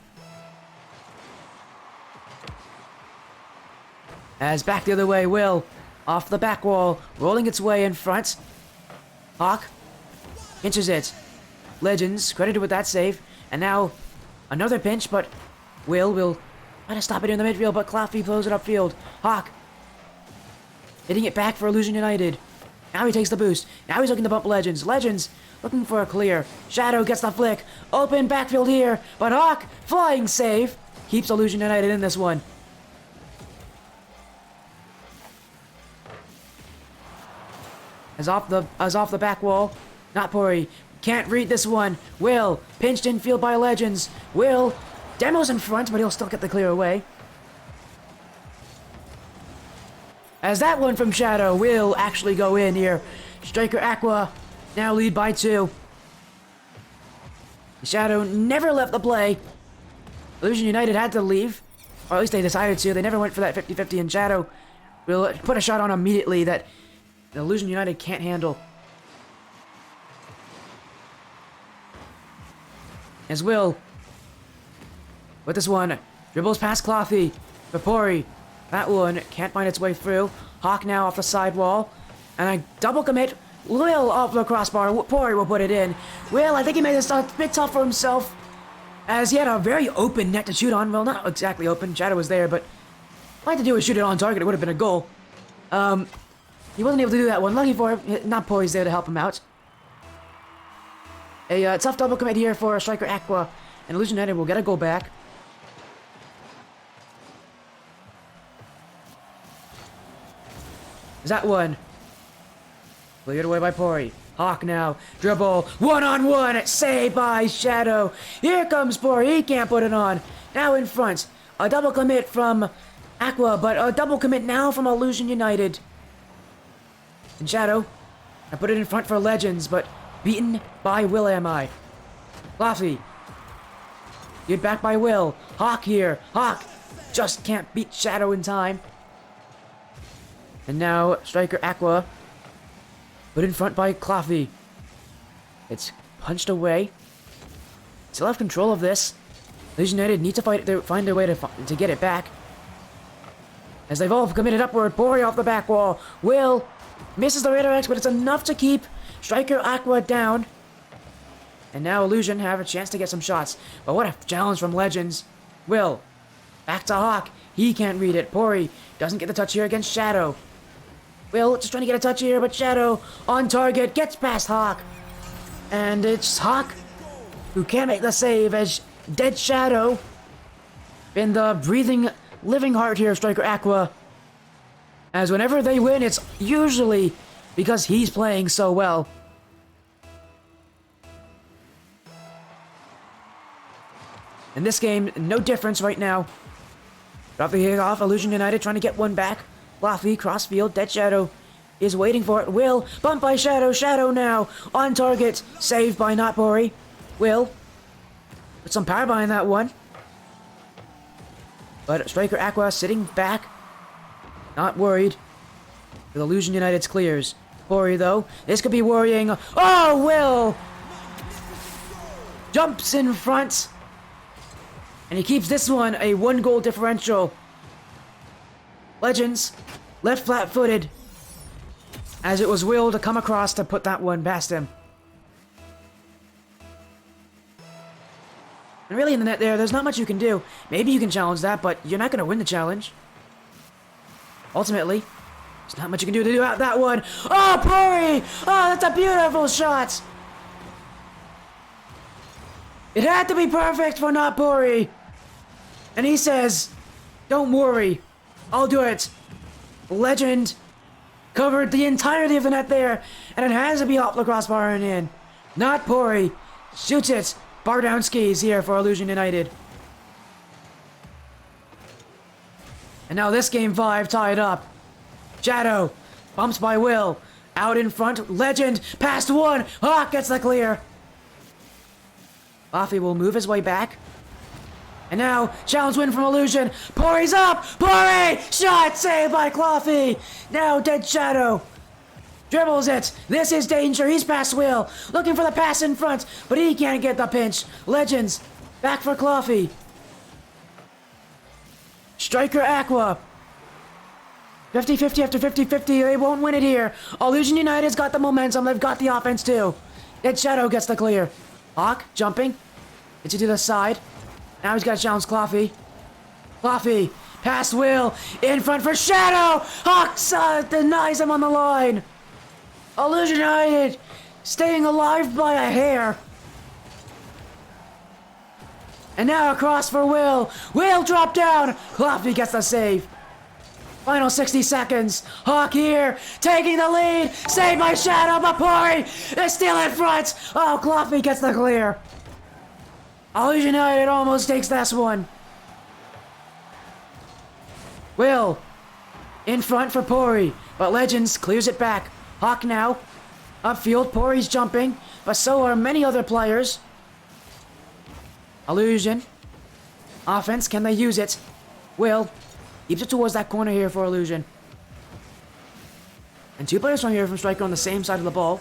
As back the other way, Will, off the back wall, rolling its way in front. Hawk pinches it. Legends credited with that save, and now another pinch, but Will try to stop it in the midfield, but Claffy blows it upfield. Hawk hitting it back for Allusion United. Now he takes the boost. Now he's looking to bump Legends. Legends looking for a clear. Shadow gets the flick. Open backfield here, but Hawk, flying save, keeps Allusion United in this one. As off the back wall, not Pori. Can't read this one. Will, pinched in field by Legends. Will, demos in front, but he'll still get the clear away. As that one from Shadow will actually go in here. Stryker Aqua now lead by 2. Shadow never left the play. Allusion United had to leave. Or at least they decided to. They never went for that 50-50, and Shadow will put a shot on immediately that Allusion United can't handle. as Will. With this one, dribbles past Clothy. Vapori. That one can't find its way through. Hawk now off the sidewall. And a double commit. Will off the crossbar. Pori will put it in. Will, I think he made this a bit tough for himself, as he had a very open net to shoot on. Well, not exactly open. Shadow was there, but all I had to do was shoot it on target. It would have been a goal. He wasn't able to do that one. Lucky for him, not Pori's there to help him out. A tough double commit here for Stryker Aqua. And Allusion United will get a goal back. Is that one? Cleared away by Pori. Hawk now. Dribble. One-on-one. Saved by Shadow. Here comes Pori. He can't put it on. Now in front. A double commit from Aqua, but a double commit now from Allusion United. And Shadow. I put it in front for Legends, but beaten by Will am I. Clothy. Get back by Will. Hawk here. Hawk just can't beat Shadow in time. And now Stryker Aqua. Put in front by Clothy. It's punched away. Still have control of this. Allusion United need to find their way to get it back, as they've all committed upward. Pori off the back wall. Will misses the radar X, but it's enough to keep Stryker Aqua down. And now Allusion have a chance to get some shots. But what a challenge from Legends. Will. Back to Hawk. He can't read it. Pori doesn't get the touch here against Shadow. Will just trying to get a touch here, but Shadow on target. Gets past Hawk. And it's Hawk who can't make the save, as dead Shadow been the breathing, living heart here of Stryker Aqua. As whenever they win, it's usually because he's playing so well. In this game, no difference right now. Drop the kick off. Allusion United trying to get one back. Clothy, crossfield. Dead Shadow is waiting for it. Will, bumped by Shadow. Shadow now on target. Saved by not Pori. Will, put some power behind that one. But Stryker Aqua sitting back. Not worried. With Allusion United's clears. Pori, though. This could be worrying. Oh, Will! Jumps in front. And he keeps this one a 1-goal differential. Legends left flat-footed, as it was Will to come across to put that one past him. And really in the net there's not much you can do. Maybe you can challenge that, but you're not going to win the challenge. Ultimately, there's not much you can do to do out that one. Oh, Pori! Oh, that's a beautiful shot! It had to be perfect for not Pori. And he says, don't worry, I'll do it. Legend covered the entirety of the net there, and it has to be off the crossbar and in. Not Pori. Shoots it. Bar down skis here for Allusion United. And now this game 5 tied up. Shadow bumps by Will. Out in front. Legend past one. Hawk gets the clear. Clothy will move his way back. And now, challenge win from Allusion. Pori's up! Pori! Shot saved by Clothy! Now Dead Shadow dribbles it. This is danger. He's past Will. Looking for the pass in front, but he can't get the pinch. Legends back for Clothy. Stryker Aqua. 50-50 after 50-50. They won't win it here. Allusion United's got the momentum. They've got the offense too. Dead Shadow gets the clear. Hawk jumping. Gets it to the side. Now he's got to challenge Clothy. Clothy, past Will, in front for Shadow! Hawk denies him on the line. Allusion United staying alive by a hair. And now across for Will. Will drop down. Clothy gets the save. Final 60 seconds. Hawk here, taking the lead. Saved by Shadow, but Pori is still in front. Oh, Clothy gets the clear. Allusion United almost takes this one. Will in front for Pori, but Legends clears it back. Hawk now upfield. Pori's jumping, but so are many other players. Allusion offense, can they use it? Will keeps it towards that corner here for Allusion. And two players from here from Stryker on the same side of the ball.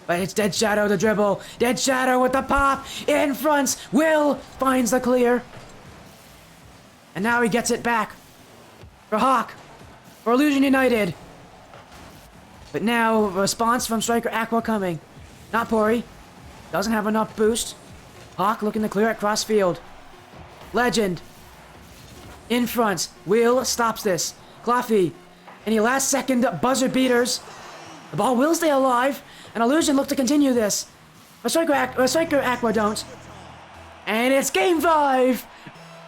But it's Dead Shadow to dribble. Dead Shadow with the pop. In front. Will finds the clear. And now he gets it back. For Hawk. For Allusion United. But now, a response from Stryker Aqua coming. Not Pori. Doesn't have enough boost. Hawk looking to clear it cross field. Legend. In front. Will stops this. Cloughy. Any last second buzzer beaters. The ball will stay alive. And Allusion look to continue this. But Stryker Aqua don't. And it's game 5.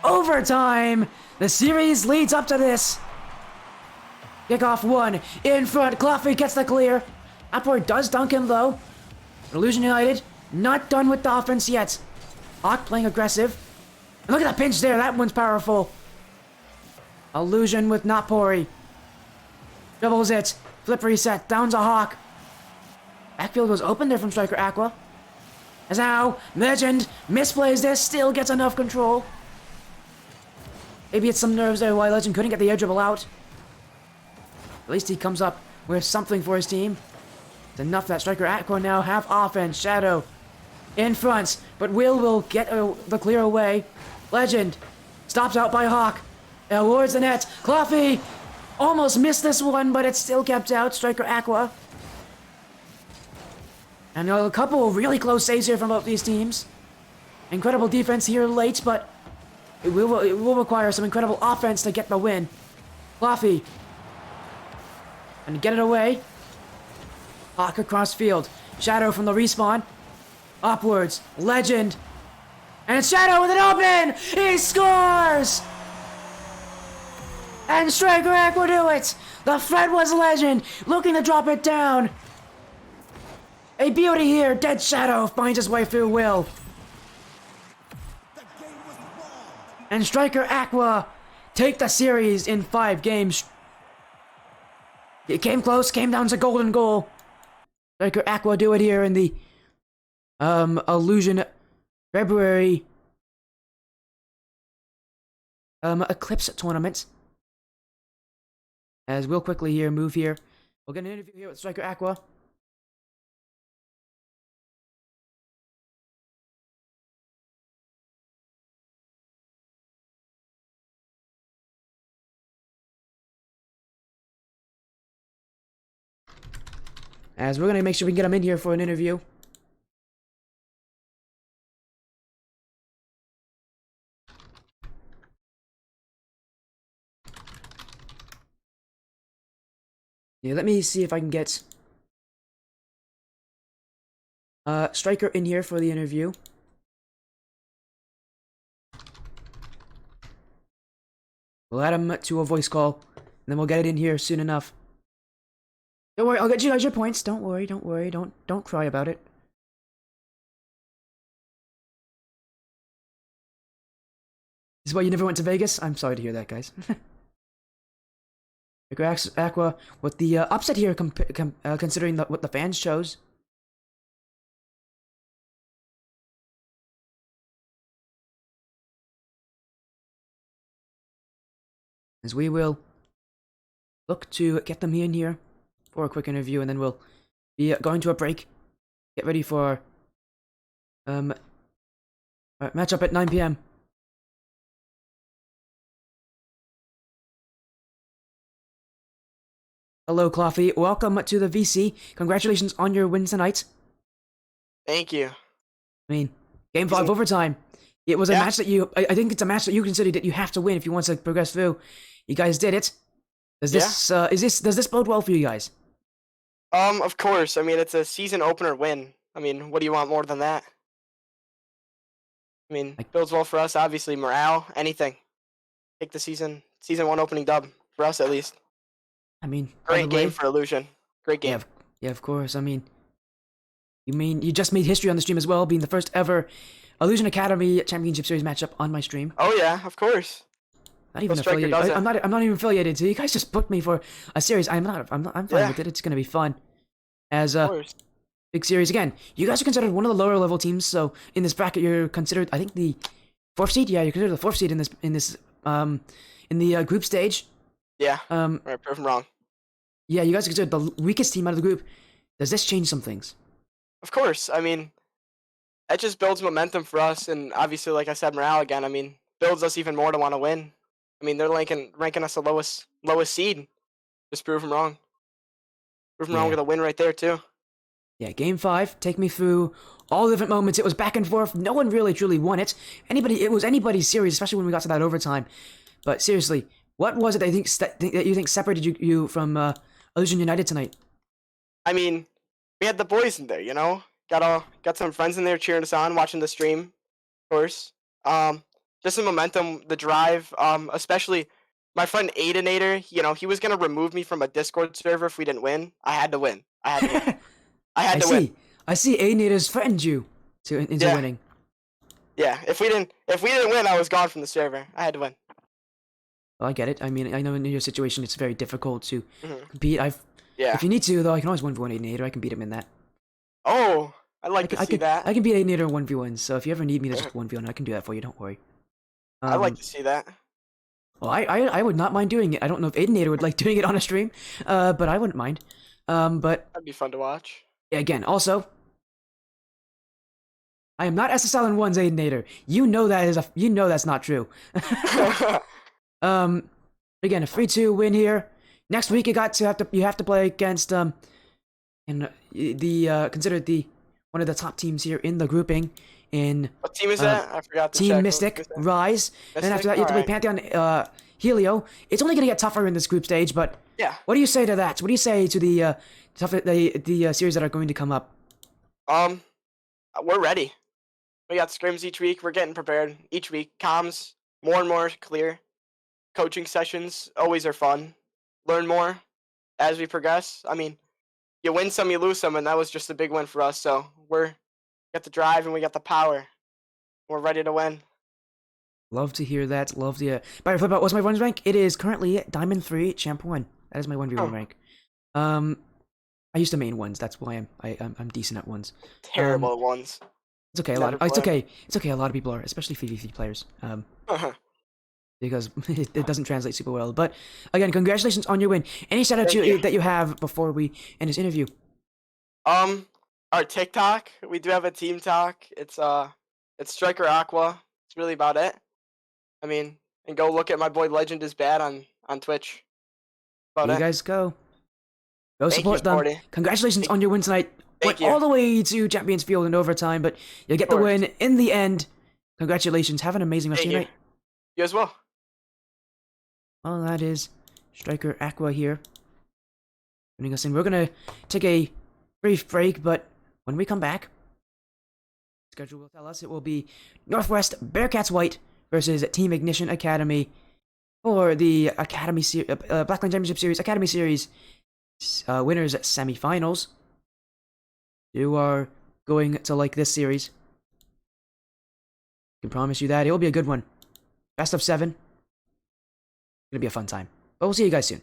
Overtime. The series leads up to this. Kickoff 1. In front. Cloughy gets the clear. Upward does dunk him though. Allusion United not done with the offense yet. Hawk playing aggressive. And look at the pinch there. That one's powerful. Allusion with not Pori. Doubles it. Flip reset. Down to Hawk. Backfield was open there from Stryker Aqua. As now, Legend misplays this. Still gets enough control. Maybe it's some nerves there why Legend couldn't get the air dribble out. At least he comes up with something for his team. It's enough that Stryker Aqua now have offense. Shadow in front, but will get the clear away. Legend stops out by Hawk. Awards the net. Cloughy almost missed this one, but it's still kept out. Stryker Aqua. And a couple of really close saves here from both these teams. Incredible defense here late, but it will require some incredible offense to get the win. Cloughy. And get it away. Hawk across field. Shadow from the respawn. Upwards. Legend. And it's Shadow with an open! He scores! And Stryker Aqua do it! The threat was Legend, looking to drop it down. A beauty here. Dead Shadow finds his way through Will. And Stryker Aqua take the series in 5 games. It came close, came down to golden goal. Stryker Aqua do it here in the Allusion February Eclipse tournament. As we'll quickly here move here. We'll get an interview here with Stryker Aqua. As we're gonna make sure we can get him in here for an interview. Yeah, let me see if I can get Stryker in here for the interview. We'll add him to a voice call, and then we'll get it in here soon enough. Don't worry, I'll get you guys your points. Don't worry, don't cry about it. This is why you never went to Vegas? I'm sorry to hear that, guys. Aqua with the upset here, considering what the fans chose. As we will look to get them in here for a quick interview, and then we'll be going to a break. Get ready for matchup at 9 p.m. Hello, Cloughy. Welcome to the VC. Congratulations on your win tonight. Thank you. I mean, Game 5 overtime. It was a match that I think it's a match that you consider that you have to win if you want to progress through. You guys did it. Does this does this bode well for you guys? Of course. I mean, it's a season opener win. I mean, what do you want more than that? I mean, builds well for us. Obviously, morale, anything. Take the season 1 opening dub for us at least. I mean, great game for Allusion. Great game. Yeah, of course. I mean, you just made history on the stream as well, being the first ever Allusion Academy Championship Series matchup on my stream. Oh yeah, of course. Not even affiliated. I'm not even affiliated. So you guys just booked me for a series. I'm fine with it. It's gonna be fun. As big series again. You guys are considered one of the lower level teams. So in this bracket, you're considered, I think, the 4th seed. Yeah, you're considered the 4th seed in the group stage. Yeah. Right. Prove I'm wrong. Yeah, you guys are considered the weakest team out of the group. Does this change some things? Of course. I mean, that just builds momentum for us, and obviously, like I said, morale again. I mean, builds us even more to want to win. I mean, they're ranking us the lowest seed. Just prove them wrong. Prove them wrong Yeah. with a win right there too. Yeah, game five, take me through all the different moments. It was back and forth. No one really truly won it. It was anybody's series, especially when we got to that overtime. But seriously, what was it that you think separated you from Allusion United tonight? I mean, we had the boys in there. Got some friends in there cheering us on, watching the stream, of course. Um, just the momentum, the drive. Especially my friend Aidenator. He was gonna remove me from a Discord server if we didn't win. I had to win. I had to win. I I had to win. see. I see. Aiden has threatened you into Yeah, winning. yeah. If we didn't win, I was gone from the server. I had to win. Well, I get it. I mean, I know in your situation it's very difficult to Hmm. compete. Yeah. If you need to, though, I can always 1v1 Aiden. I can beat him in that. Oh, I'd I like to can, I see can, that. I can beat Aiden in 1v1. So if you ever need me to just 1v1, I can do that for you. Don't worry. I'd like Um, to see that. well, I would not mind doing it. I don't know if Aiden would like doing it on a stream, but I wouldn't mind. But That'd be fun to watch. again, also, I am not SSL in one's Aiden. You know that's not true. um, again, a 3-2 win here. Next week you have to play against and the considered the one of the top teams here in the grouping in What team is uh, that? I forgot to Team check. What team Mystic is that? Rise. And then after Mystic? that, you have to play Alright. Pantheon Helio. It's only going to get tougher in this group stage, but Yeah. what do you say to that? What do you say to the series that are going to come up? Um, we're ready. We got scrims each week. We're getting prepared each week. Comms more and more clear. Coaching sessions always are fun. Learn more as we progress. I mean, you win some, you lose some, and that was just a big win for us. So we're got the drive and we got the power. We're ready to win. Love to hear that. Love to. By flip out, what's my ones rank? It is currently Diamond 3, Champ 1. That is my 1v1 Oh, rank. Um, I used to main ones. That's why I'm decent at ones. Um, terrible ones. it's okay. Never It's play. okay. It's okay. A lot of people are, especially PvP players. Because it doesn't translate super well. But again, congratulations on your win. Any shout outs Thank you. that you have before we end this interview? Um, our TikTok, we do have a team talk. It's Stryker Aqua. It's really about it. I mean, and go look at my boy Legend is Bad on Twitch. There About you it. guys go. Go Thank you, support them. Sporty. Congratulations Thank, on your win tonight. thank Went you. all Of the way to Champions Field in overtime, but you get the course. win in the end. Congratulations. Have an amazing rest of Thank your you. night. You as well. Well, that is Stryker Aqua here. Joining us in. We're gonna take a brief break, but when we come back, schedule will tell us it will be Northwest Bearcats White versus Team Ignition Academy for the Blackline Championship Series Academy Series winners semifinals. You are going to like this series. I can promise you that it will be a good one. Best of 7. It's gonna be a fun time. But we'll see you guys soon.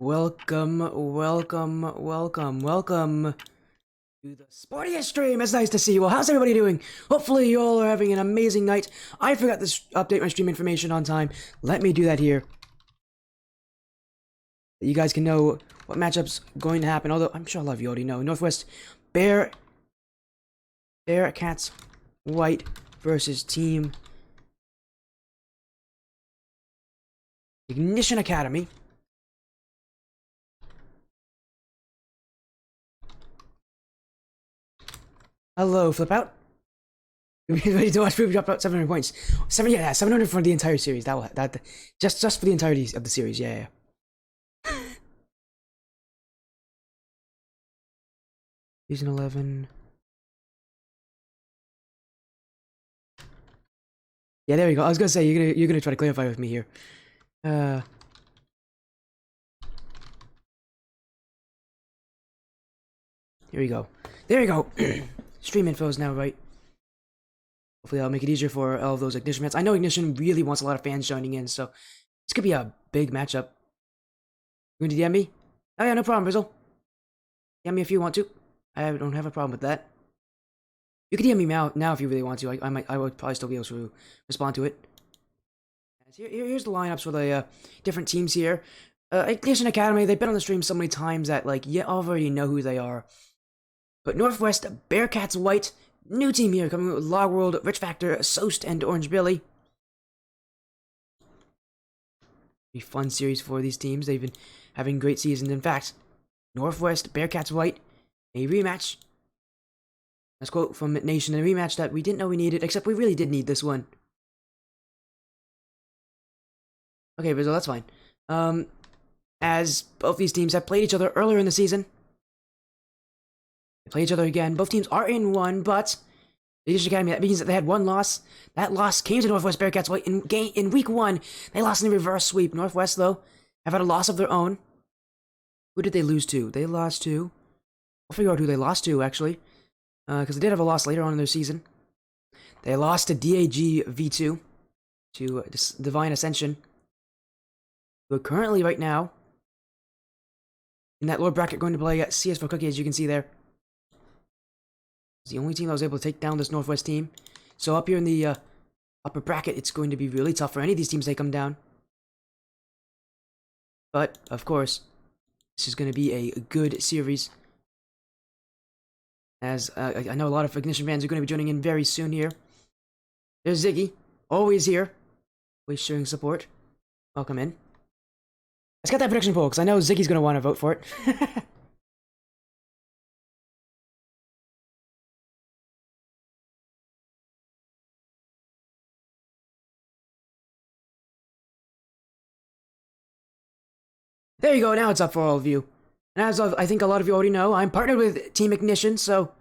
Welcome to the sportiest stream. It's nice to see you all. How's everybody doing? Hopefully you all are having an amazing night. I forgot to update my stream information on time. Let me do that here. You guys can know what matchup's going to happen, although I'm sure a lot of you already know. Northwest Bearcats White versus Team Ignition Academy. Hello, Flip Out. Ready to watch Poop drop out 700 points. 700 for the entire series. Just for the entirety of the series. Yeah. Season 11. Yeah, there we go. I was gonna say you're gonna try to clarify with me here. Here we go. There we go. Stream info is now right. Hopefully that'll make it easier for all of those Ignition fans. I know Ignition really wants a lot of fans joining in, so this could be a big matchup. You going to DM me? Oh yeah, no problem, Brizzle. DM me if you want to. I don't have a problem with that. You can DM me now if you really want to. I would probably still be able to respond to it. Here's the lineups for the different teams here. Ignition Academy, they've been on the stream so many times that you already know who they are. But Northwest Bearcats White, new team here coming with Log World, Rich Factor, Soast, and Orange Billy. Be fun series for these teams. They've been having great seasons. In fact, Northwest Bearcats White, a rematch. Let's quote from Nation, a rematch that we didn't know we needed, except we really did need this one. Okay, Rizzo, that's fine. As both these teams have played each other earlier in the season. They play each other again. Both teams are in one, but the Ignition Academy, that means that they had one loss. That loss came to Northwest Bearcats White in week 1. They lost in a reverse sweep. Northwest, though, have had a loss of their own. Who did they lose to? They lost to... I'll figure out who they lost to, actually. Because they did have a loss later on in their season. They lost to DAG V2. To Divine Ascension. Who are currently, right now, in that lower bracket going to play CS for Cookie, as you can see there. It's the only team that was able to take down this Northwest team. So up here in the upper bracket, it's going to be really tough for any of these teams to come down. But, of course, this is going to be a good series. As I know a lot of Ignition fans are going to be joining in very soon here. There's Ziggy, always here. Always showing support. Welcome in. Let's get that prediction poll, because I know Ziggy's going to want to vote for it. There you go, now it's up for all of you. And as I think a lot of you already know, I'm partnered with Team Ignition, so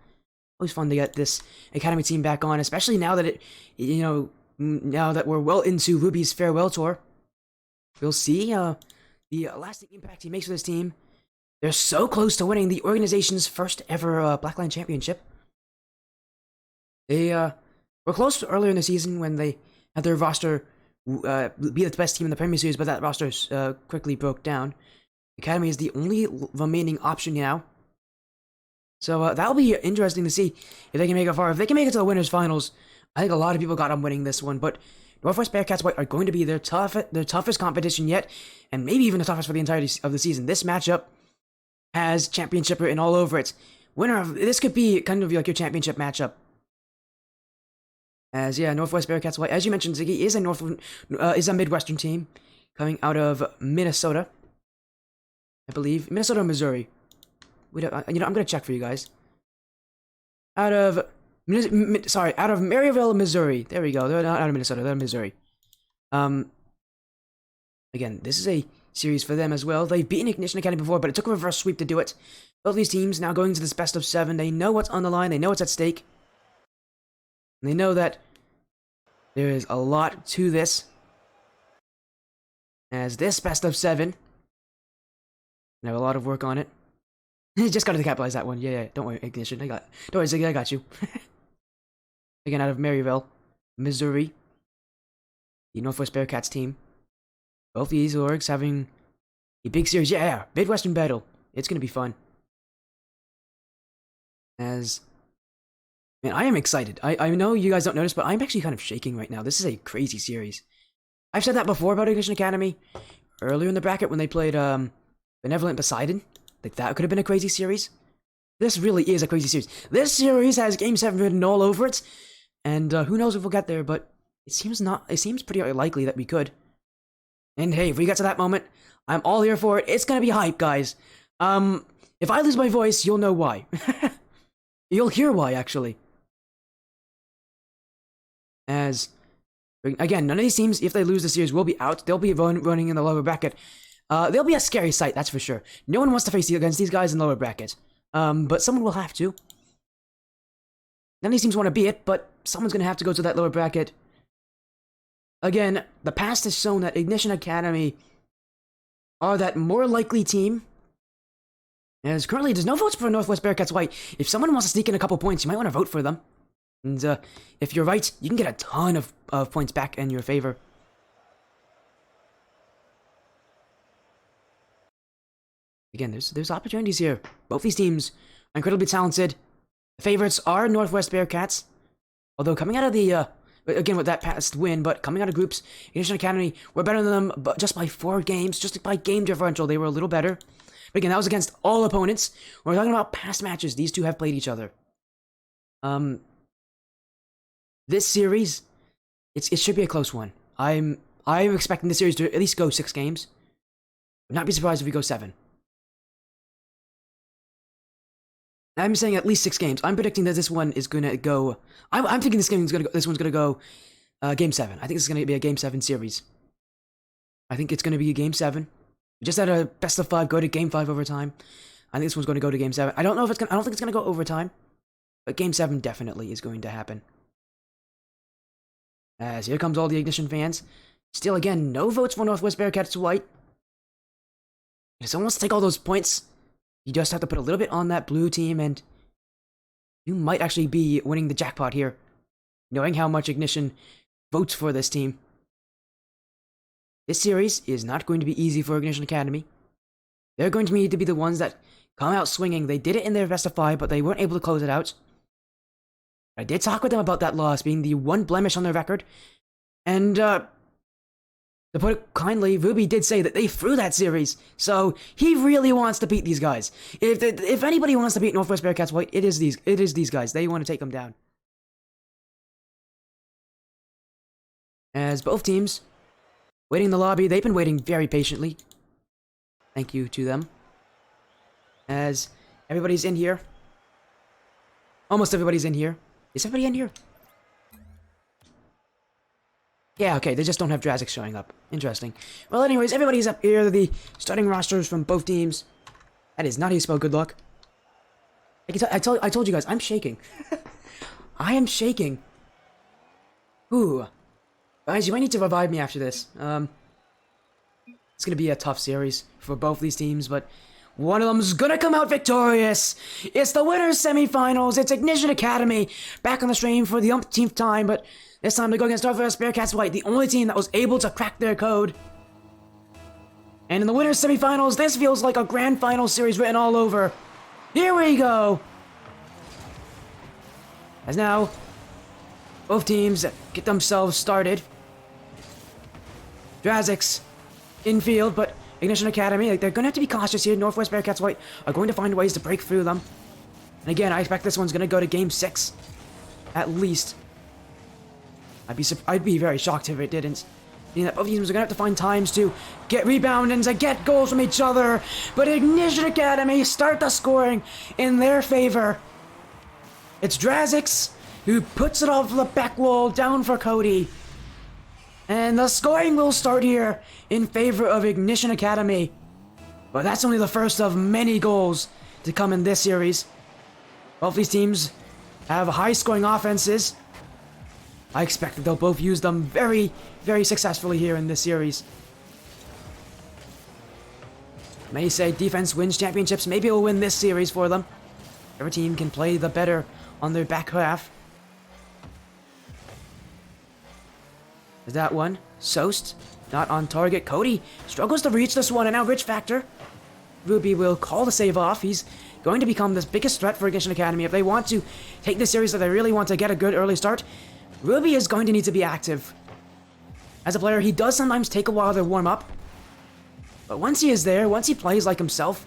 always fun to get this Academy team back on, especially now that now that we're well into Ruby's farewell tour. We'll see the lasting impact he makes for this team. They're so close to winning the organization's first ever Blackline Championship. They were close earlier in the season when they had their roster be the best team in the Premier Series, but that roster quickly broke down. Academy is the only remaining option now. So that'll be interesting to see if they can make it far. If they can make it to the winners finals, I think a lot of people got them winning this one. But Northwest Bearcats White are going to be their toughest competition yet, and maybe even the toughest for the entirety of the season. This matchup has championship written all over it. Winner of this could be kind of like your championship matchup. As Northwest Bearcats White, as you mentioned, Ziggy is a Midwestern team coming out of Minnesota. I believe Minnesota or Missouri. I'm gonna check for you guys. Out of Maryville, Missouri. There we go. They're not out of Minnesota. They're in Missouri. Again, this is a series for them as well. They've beaten Ignition Academy before, but it took a reverse sweep to do it. Both these teams now going to this best of 7. They know what's on the line. They know what's at stake. And they know that there is a lot to this. As this best of 7. I have a lot of work on it. Just gotta capitalize that one. Yeah. Don't worry, Ignition. Don't worry, Ziggy. I got you. Again, out of Maryville, Missouri. The Northwest Bearcats team. Both these orgs having A big series, yeah, Midwestern battle. It's gonna be fun. As man, I am excited. I know you guys don't notice, but I'm actually kind of shaking right now. This is a crazy series. I've said that before about Ignition Academy. Earlier in the bracket when they played Benevolent Poseidon. Like that could have been a crazy series. This really is a crazy series. This series has Game 7 written all over it. And who knows if we'll get there, but it seems pretty likely that we could. And hey, if we get to that moment, I'm all here for it. It's gonna be hype, guys. If I lose my voice, you'll know why. You'll hear why, actually. As, again, none of these teams, if they lose the series, will be out. They'll be running in the lower bracket. They'll be a scary sight, that's for sure. No one wants to face against these guys in the lower bracket. But someone will have to. None of these teams want to be it, but someone's going to have to go to that lower bracket. Again, the past has shown that Ignition Academy are that more likely team. As currently, there's no votes for Northwest Bearcats White. If someone wants to sneak in a couple points, you might want to vote for them. And if you're right, you can get a ton of points back in your favor. Again, there's opportunities here. Both these teams are incredibly talented. The favorites are Northwest Bearcats. Although coming out of the, again with that past win, but coming out of groups, Ignition Academy were better than them but just by 4 games. Just by game differential, they were a little better. But again, that was against all opponents. We're talking about past matches. These two have played each other. This series, it should be a close one. I'm expecting this series to at least go 6 games. Would not be surprised if we go 7. I'm saying at least 6 games. I'm predicting that this one is gonna go. I'm thinking this one's gonna go game 7. I think it's gonna be a game 7 series. I think it's gonna be a game 7. We just had a best of 5 go to game 5 overtime. I think this one's gonna go to game 7. I don't know if it's gonna. I don't think it's gonna go overtime, but game 7 definitely is going to happen. As here comes all the Ignition fans. Still, again, no votes for Northwest Bearcats White. If someone wants to take all those points, you just have to put a little bit on that blue team, and you might actually be winning the jackpot here, knowing how much Ignition votes for this team. This series is not going to be easy for Ignition Academy. They're going to need to be the ones that come out swinging. They did it in their best of 5, but they weren't able to close it out. I did talk with them about that loss being the one blemish on their record, and to put it kindly, Ruby did say that they threw that series, so he really wants to beat these guys. If anybody wants to beat Northwest Bearcats White, it is these guys. They want to take them down. As both teams waiting in the lobby, they've been waiting very patiently. Thank you to them. As everybody's in here. Almost everybody's in here. Is everybody in here? Yeah, okay, they just don't have Drazik showing up. Interesting. Well, anyways, everybody's up here. The starting rosters from both teams. That is not how you spell good luck. I told you guys, I'm shaking. I am shaking. Ooh. Guys, you might need to revive me after this. It's gonna be a tough series for both these teams, but one of them's gonna come out victorious. It's the winners semifinals. It's Ignition Academy back on the stream for the umpteenth time, but this time they go against Northwest Bearcats White, the only team that was able to crack their code. And in the winners semifinals, this feels like a grand final series written all over. Here we go. As now, both teams get themselves started. Drazik's infield, but Ignition Academy, they're going to have to be cautious here. Northwest Bearcats White are going to find ways to break through them. And again, I expect this one's going to go to game 6. At least. I'd be very shocked if it didn't. Meaning that both teams are going to have to find times to get rebound and to get goals from each other. But Ignition Academy start the scoring in their favor. It's Drazik's who puts it off the back wall down for Cody. And the scoring will start here in favor of Ignition Academy. But that's only the first of many goals to come in this series. Both these teams have high-scoring offenses. I expect that they'll both use them very, very successfully here in this series. Many say defense wins championships. Maybe it'll win this series for them. Every team can play the better on their back half. There's that one. Soest not on target. Cody struggles to reach this one, and now Rich Factor. Ruby will call the save off. He's going to become this biggest threat for Ignition Academy. If they want to take this series, if they really want to get a good early start, Ruby is going to need to be active. As a player, he does sometimes take a while to warm up. But once he is there, once he plays like himself,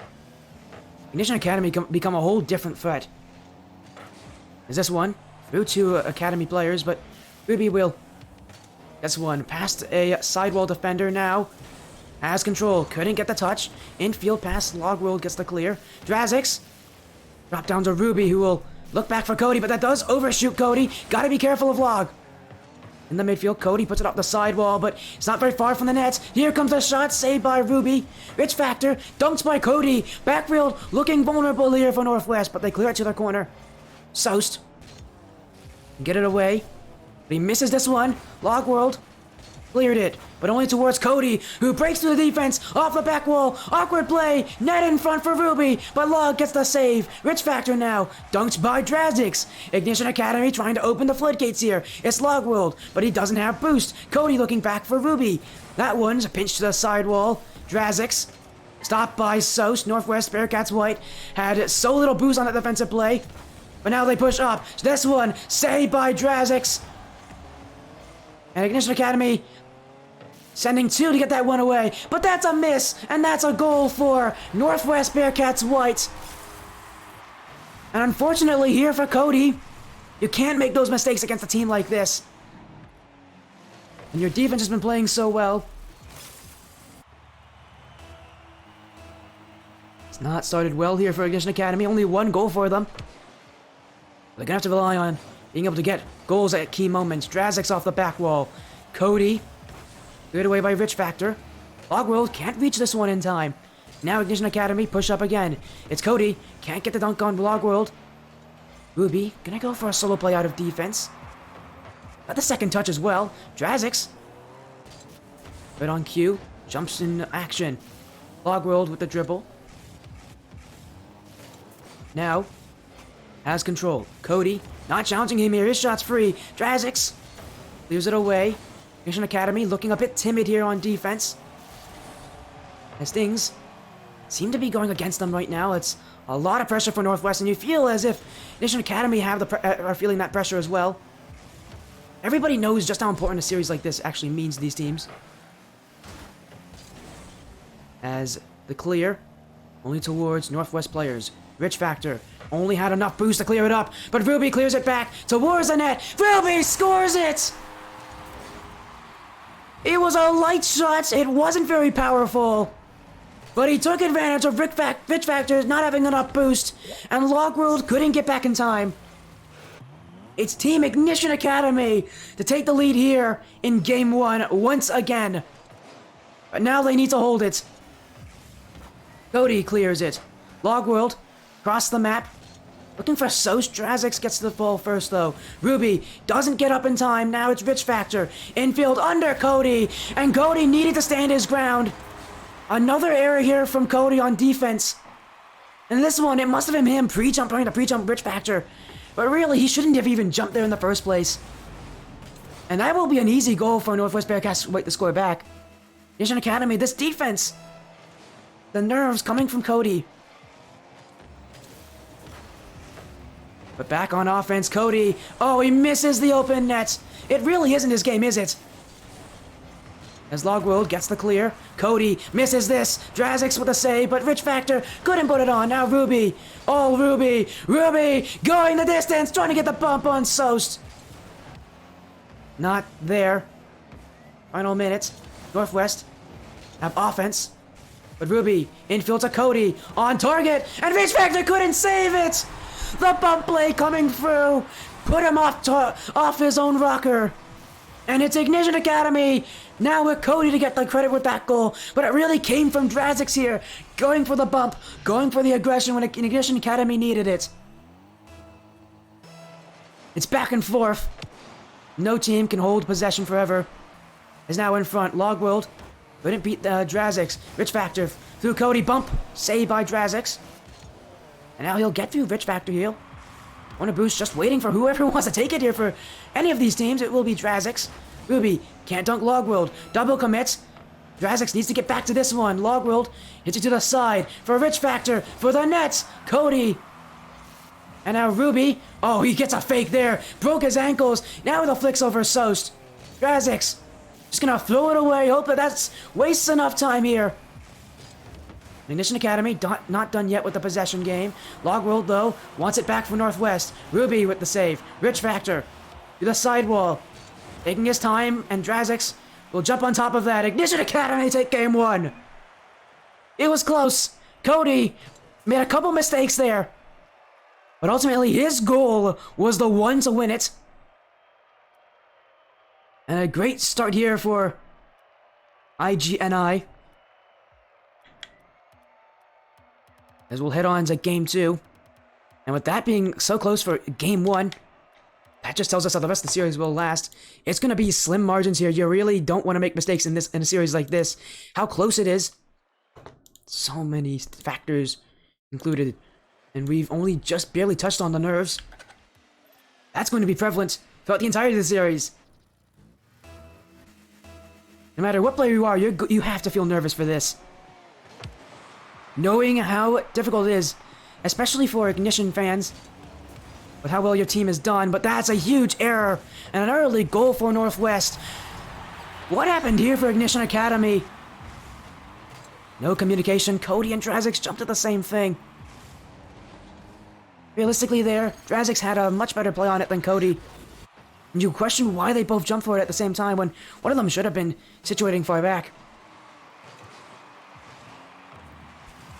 Ignition Academy can become a whole different threat. Is this one? Through to Academy players, but Ruby will. This one past a sidewall defender now. Has control, couldn't get the touch. Infield pass, Logworld gets the clear. Drazix. Drop down to Ruby, who will look back for Cody, but that does overshoot Cody. Gotta be careful of Log. In the midfield, Cody puts it off the sidewall, but it's not very far from the net. Here comes a shot, saved by Ruby. Rich Factor, dunked by Cody. Backfield looking vulnerable here for Northwest, but they clear it to their corner. Soust. Get it away. But he misses this one. Logworld cleared it, but only towards Cody, who breaks through the defense, off the back wall. Awkward play, net in front for Ruby, but Log gets the save. Rich Factor now, dunked by Drazix. Ignition Academy trying to open the floodgates here. It's Logworld, but he doesn't have boost. Cody looking back for Ruby. That one's a pinch to the sidewall. Drazix, stopped by Soust. Northwest Bearcats White had so little boost on that defensive play, but now they push up. This one, saved by Drazix. And Ignition Academy sending two to get that one away. But that's a miss, and that's a goal for Northwest Bearcats White. And unfortunately here for Cody, you can't make those mistakes against a team like this. And your defense has been playing so well. It's not started well here for Ignition Academy. Only one goal for them. They're gonna have to rely on being able to get goals at key moments. Drazix off the back wall. Cody cleared away by Rich Factor. Logworld can't reach this one in time. Now Ignition Academy push up again. It's Cody. Can't get the dunk on Logworld. Ruby gonna go for a solo play out of defense. Got the second touch as well. Drazix. Right on cue. Jumps in action. Logworld with the dribble. Now has control. Cody not challenging him here. His shot's free. Drazix leaves it away. Ignition Academy looking a bit timid here on defense, as things seem to be going against them right now. It's a lot of pressure for Northwest, and you feel as if Ignition Academy are feeling that pressure as well. Everybody knows just how important a series like this actually means to these teams. As the clear, only towards Northwest players. Rich Factor only had enough boost to clear it up, but Ruby clears it back towards the net. Ruby scores it! It was a light shot, it wasn't very powerful, but he took advantage of Rich Factor not having enough boost, and Logworld couldn't get back in time. It's Team Ignition Academy to take the lead here in Game 1 once again. But now they need to hold it. Cody clears it. Logworld, across the map, looking for Soust. Drazix gets to the ball first, though. Ruby doesn't get up in time. Now it's Rich Factor. Infield under Cody. And Cody needed to stand his ground. Another error here from Cody on defense. And this one, it must have been him trying to pre-jump Rich Factor. But really, he shouldn't have even jumped there in the first place. And that will be an easy goal for Northwest Bearcats to score back. Ignition Academy, this defense. The nerves coming from Cody. But back on offense, Cody. Oh, he misses the open net. It really isn't his game, is it? As Logworld gets the clear. Cody misses this. Drazix with a save, but Rich Factor couldn't put it on. Now Ruby. Oh, Ruby. Ruby going the distance, trying to get the bump on Soust. Not there. Final minutes. Northwest have offense. But Ruby infield to Cody on target, and Rich Factor couldn't save it. The bump play coming through, put him off his own rocker. And it's Ignition Academy, now with Cody to get the credit with that goal. But it really came from Drazix here, going for the bump, going for the aggression when Ignition Academy needed it. It's back and forth. No team can hold possession forever. Is now in front. Logworld couldn't beat Drazix. Rich Factor through Cody, bump, saved by Drazix. And now he'll get through Rich Factor here. Want a boost, just waiting for whoever wants to take it here for any of these teams. It will be Drazix. Ruby can't dunk Logworld. Double commits. Drazix needs to get back to this one. Logworld hits it to the side for Rich Factor, for the nets. Cody. And now Ruby. Oh, he gets a fake there. Broke his ankles. Now the flicks over Soast. Drazix just gonna throw it away. Hope that that's wastes enough time here. Ignition Academy not done yet with the possession game. Logworld, though, wants it back for Northwest. Ruby with the save. Rich Factor to the sidewall. Taking his time, and Drazix will jump on top of that. Ignition Academy take game 1. It was close. Cody made a couple mistakes there. But ultimately, his goal was the one to win it. And a great start here for IGNI. As we'll head on to game 2. And with that being so close for game 1, that just tells us how the rest of the series will last. It's going to be slim margins here. You really don't want to make mistakes in a series like this. How close it is. So many factors included. And we've only just barely touched on the nerves. That's going to be prevalent throughout the entirety of the series. No matter what player you are, you have to feel nervous for this. Knowing how difficult it is, especially for Ignition fans, with how well your team has done, but that's a huge error, and an early goal for Northwest. What happened here for Ignition Academy? No communication. Cody and Drazix jumped at the same thing. Realistically there, Drazix had a much better play on it than Cody. And you question why they both jumped for it at the same time when one of them should have been situating far back.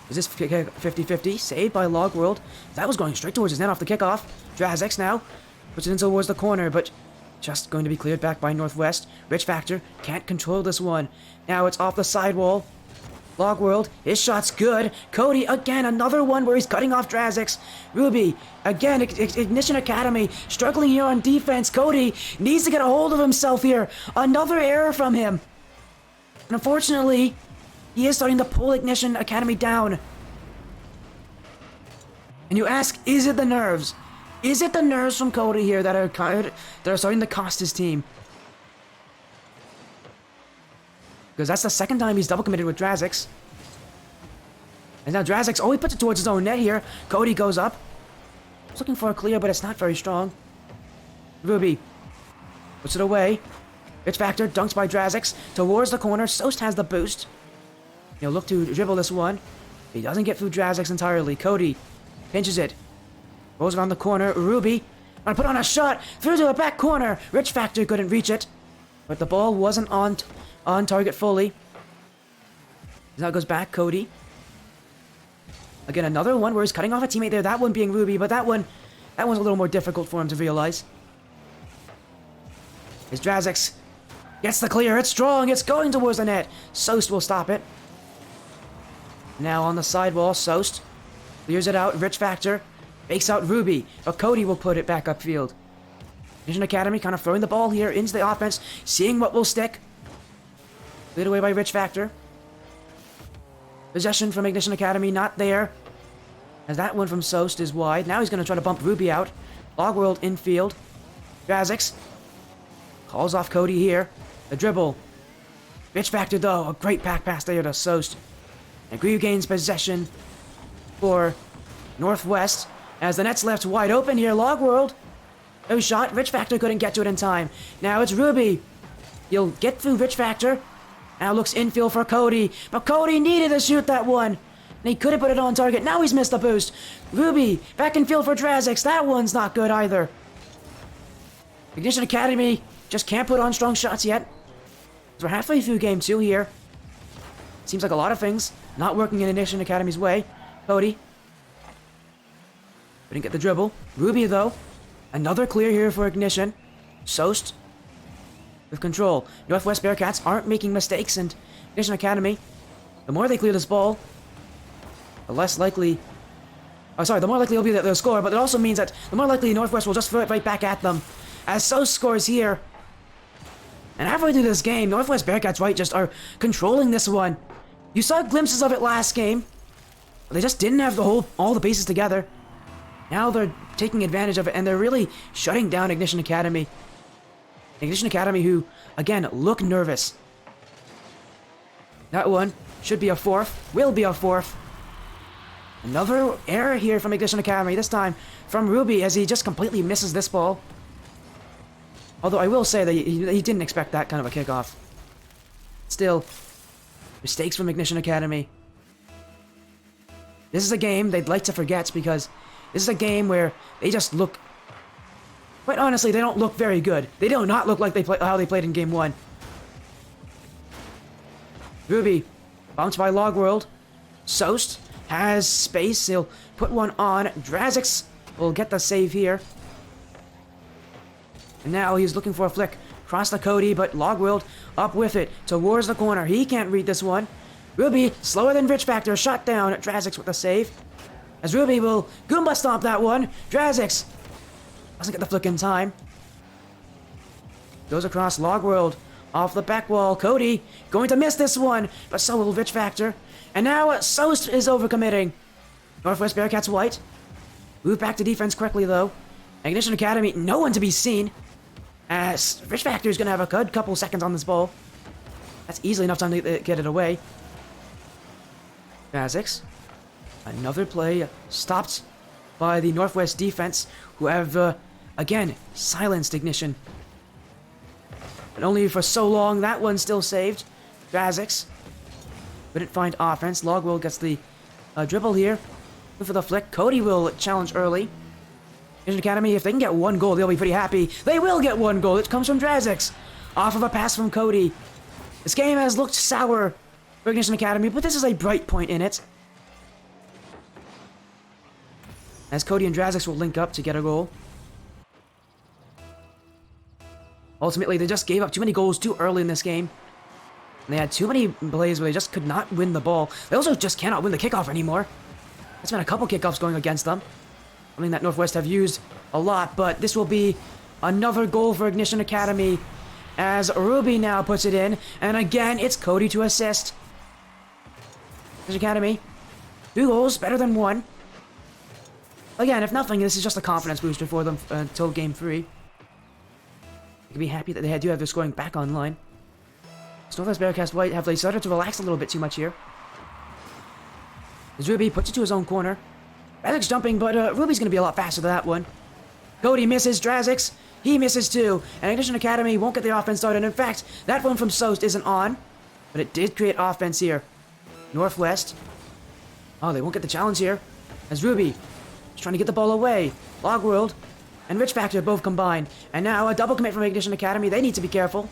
Is this 50-50? Saved by Logworld. That was going straight towards his net off the kickoff. Drazix now puts it in towards the corner, but just going to be cleared back by Northwest. Rich Factor can't control this one. Now it's off the sidewall. Logworld, his shot's good. Cody, again, another one where he's cutting off Drazix. Ruby, again, Ignition Academy, struggling here on defense. Cody needs to get a hold of himself here. Another error from him. And unfortunately, he is starting to pull Ignition Academy down. And you ask, is it the nerves? Is it the nerves from Cody here that are starting to cost his team? Because that's the second time he's double committed with Drazix. And now Drazix, oh, he puts it towards his own net here. Cody goes up. He's looking for a clear, but it's not very strong. Ruby puts it away. Rich Factor dunks by Drazix towards the corner. Soast has the boost. He'll look to dribble this one. He doesn't get through Drazix entirely. Cody pinches it. Rolls around the corner. Ruby gonna put on a shot through to the back corner. Rich Factor couldn't reach it. But the ball wasn't on target fully. Now it goes back. Cody. Again, another one where he's cutting off a teammate there. That one being Ruby, but that one's a little more difficult for him to realize. As Drazix gets the clear. It's strong. It's going towards the net. Soast will stop it. Now on the sidewall, Soast clears it out. Rich Factor fakes out Ruby, but Cody will put it back upfield. Ignition Academy kind of throwing the ball here into the offense, seeing what will stick. Cleared away by Rich Factor. Possession from Ignition Academy, not there. As that one from Soast is wide. Now he's going to try to bump Ruby out. Logworld infield. Drazix calls off Cody here. The dribble. Rich Factor, though, a great back pass there to Soast. And Grieve gains possession for Northwest. As the net's left wide open here, Logworld. No shot. Rich Factor couldn't get to it in time. Now it's Ruby. He'll get through Rich Factor. Now looks infield for Cody. But Cody needed to shoot that one. And he could have put it on target. Now he's missed the boost. Ruby back in field for Drazix. That one's not good either. Ignition Academy just can't put on strong shots yet. We're halfway through game 2 here. Seems like a lot of things not working in Ignition Academy's way. Cody couldn't get the dribble. Ruby, though. Another clear here for Ignition. Soast with control. Northwest Bearcats aren't making mistakes, and Ignition Academy, the more they clear this ball, the less likely... the more likely it'll be that they'll score, but it also means that the more likely Northwest will just throw it right back at them. As Soast scores here. And halfway through this game, Northwest Bearcats just are controlling this one. You saw glimpses of it last game, but they just didn't have all the pieces together. Now they're taking advantage of it, and they're really shutting down Ignition Academy. Ignition Academy, who, again, look nervous. That one should be a fourth. Will be a fourth. Another error here from Ignition Academy. This time from Ruby as he just completely misses this ball. Although I will say that he didn't expect that kind of a kickoff. Still, mistakes from Ignition Academy. This is a game they'd like to forget because this is a game where they just look... Quite honestly, they don't look very good. They do not look like how they played in Game 1. Ruby, bounced by Log World. Soast has space. He'll put one on. Drazix will get the save here. And now he's looking for a flick. Cross the Cody, but Log World up with it towards the corner. He can't read this one. Ruby, slower than Rich Factor, shot down. Drazix with the save. As Ruby will Goomba stomp that one. Drazix doesn't get the flick in time. Goes across Log World. Off the back wall. Cody going to miss this one, but so will Rich Factor. And now Soast is overcommitting. Northwest Bearcats white. Move back to defense quickly though. Ignition Academy, no one to be seen. As Rich Factor is going to have a good couple seconds on this ball. That's easily enough time to get it away. Drazix. Another play stopped by the Northwest defense, who have, again, silenced Ignition. But only for so long, that one still saved. Drazix couldn't find offense. Logworld gets the dribble here. Look for the flick. Cody will challenge early. Ignition Academy, if they can get one goal, they'll be pretty happy. They will get one goal. It comes from Drazix. Off of a pass from Cody. This game has looked sour for Ignition Academy, but this is a bright point in it. As Cody and Drazix will link up to get a goal. Ultimately, they just gave up too many goals too early in this game. And they had too many plays where they just could not win the ball. They also just cannot win the kickoff anymore. There's been a couple kickoffs going against them. Something that Northwest have used a lot, but this will be another goal for Ignition Academy. As Ruby now puts it in. And again, it's Cody to assist. Ignition Academy, 2 goals, better than 1. Again, if nothing, this is just a confidence booster for them until Game 3. You can be happy that they do have their scoring back online. Northwest Bearcats White have they started to relax a little bit too much here. As Ruby puts it to his own corner. Drazix jumping, but Ruby's going to be a lot faster than that one. Cody misses. Drazix, he misses too. And Ignition Academy won't get the offense started. In fact, that one from Soast isn't on. But it did create offense here. Northwest. Oh, they won't get the challenge here. As Ruby is trying to get the ball away. Logworld and Rich Factor both combined. And now a double commit from Ignition Academy. They need to be careful.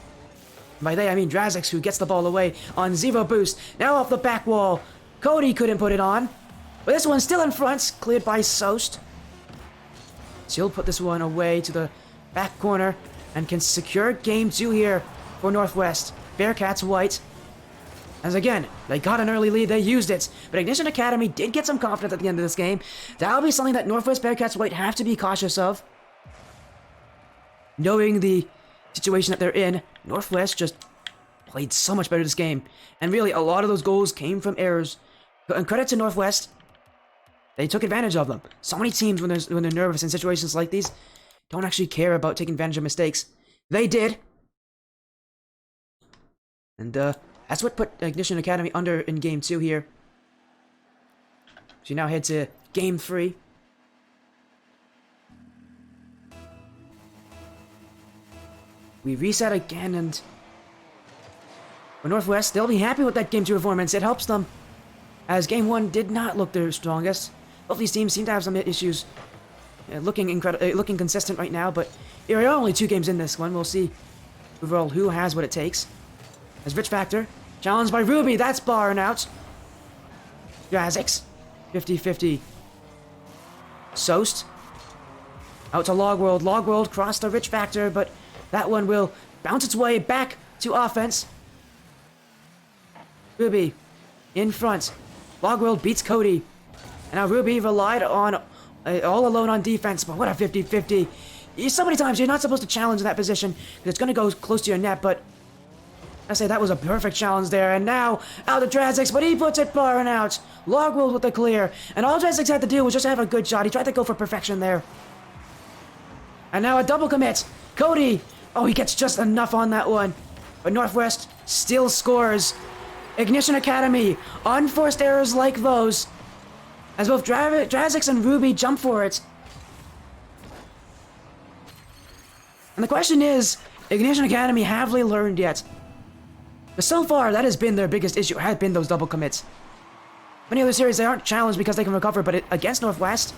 By they, I mean Drazix, who gets the ball away on 0 boost. Now off the back wall. Cody couldn't put it on. But this one's still in front. Cleared by Soast. So he'll put this one away to the back corner. And can secure Game 2 here for Northwest. Bearcats white. As again, they got an early lead, they used it. But Ignition Academy did get some confidence at the end of this game. That'll be something that Northwest Bearcats white have to be cautious of. Knowing the situation that they're in, Northwest just played so much better this game. And really, a lot of those goals came from errors. And credit to Northwest, they took advantage of them. So many teams, when they're nervous in situations like these, don't actually care about taking advantage of mistakes. They did. And that's what put Ignition Academy under in Game 2 here. So you now head to Game 3. We reset again, and for Northwest, they'll be happy with that Game 2 performance. It helps them, as Game 1 did not look their strongest. Both these teams seem to have some issues. Looking consistent right now, but there are only 2 games in this one. We'll see overall who has what it takes. As Rich Factor, challenged by Ruby, that's bar and out. Drazix, 50-50. Soast, out to Logworld. Logworld crossed the Rich Factor, but that one will bounce its way back to offense. Ruby, in front. Logworld beats Cody. And now Ruby relied on all alone on defense, but what a 50-50. So many times you're not supposed to challenge in that position, because it's going to go close to your net, but I say that was a perfect challenge there. And now out to Drazix, but he puts it far and out. Logworld with the clear. And all Drazix had to do was just have a good shot. He tried to go for perfection there. And now a double commit. Cody. Oh, he gets just enough on that one. But Northwest still scores. Ignition Academy, unforced errors like those, as both Drazix and Ruby jump for it. And the question is, Ignition Academy, have they learned yet? But so far, that has been their biggest issue, has been those double commits. Many other series, they aren't challenged because they can recover, but against Northwest,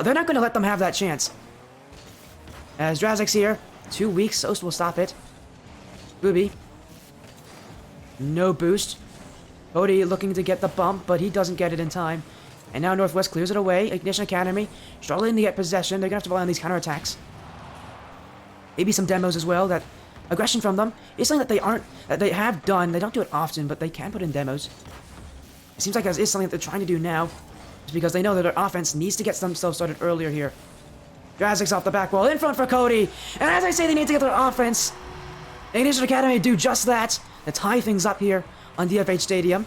they're not going to let them have that chance. As Drazix here, 2 weeks, Sost will stop it. Ruby. No boost. Cody looking to get the bump, but he doesn't get it in time. And now Northwest clears it away. Ignition Academy struggling to get possession. They're going to have to rely on these counterattacks. Maybe some demos as well. That aggression from them is something that they have done. They don't do it often, but they can put in demos. It seems like that is something that they're trying to do now. Just because they know that their offense needs to get themselves started earlier here. Drazix off the back wall, in front for Cody. And as I say, they need to get their offense. Ignition Academy do just that. To tie things up here on DFH Stadium.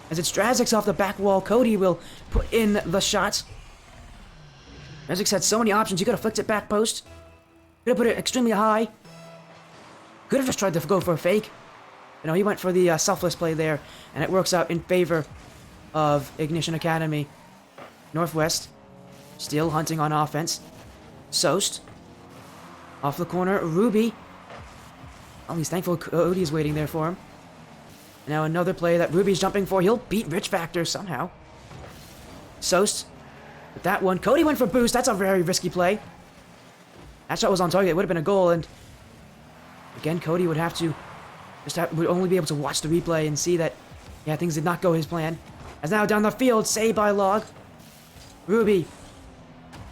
As it's Drazix off the back wall, Cody will put in the shot. Drazix had so many options. You could have flicked it back post. Could have put it extremely high. Could have just tried to go for a fake. You know, he went for the selfless play there, and it works out in favor of Ignition Academy. Northwest still hunting on offense. Sost off the corner. Ruby. Oh, he's thankful Cody's waiting there for him. Now another play that Ruby's jumping for. He'll beat Rich Factor somehow. Sost with that one. Cody went for boost. That's a very risky play. That shot was on target. It would have been a goal, and again, Cody would have to would only be able to watch the replay and see that, yeah, things did not go his plan. As now down the field, saved by Log. Ruby.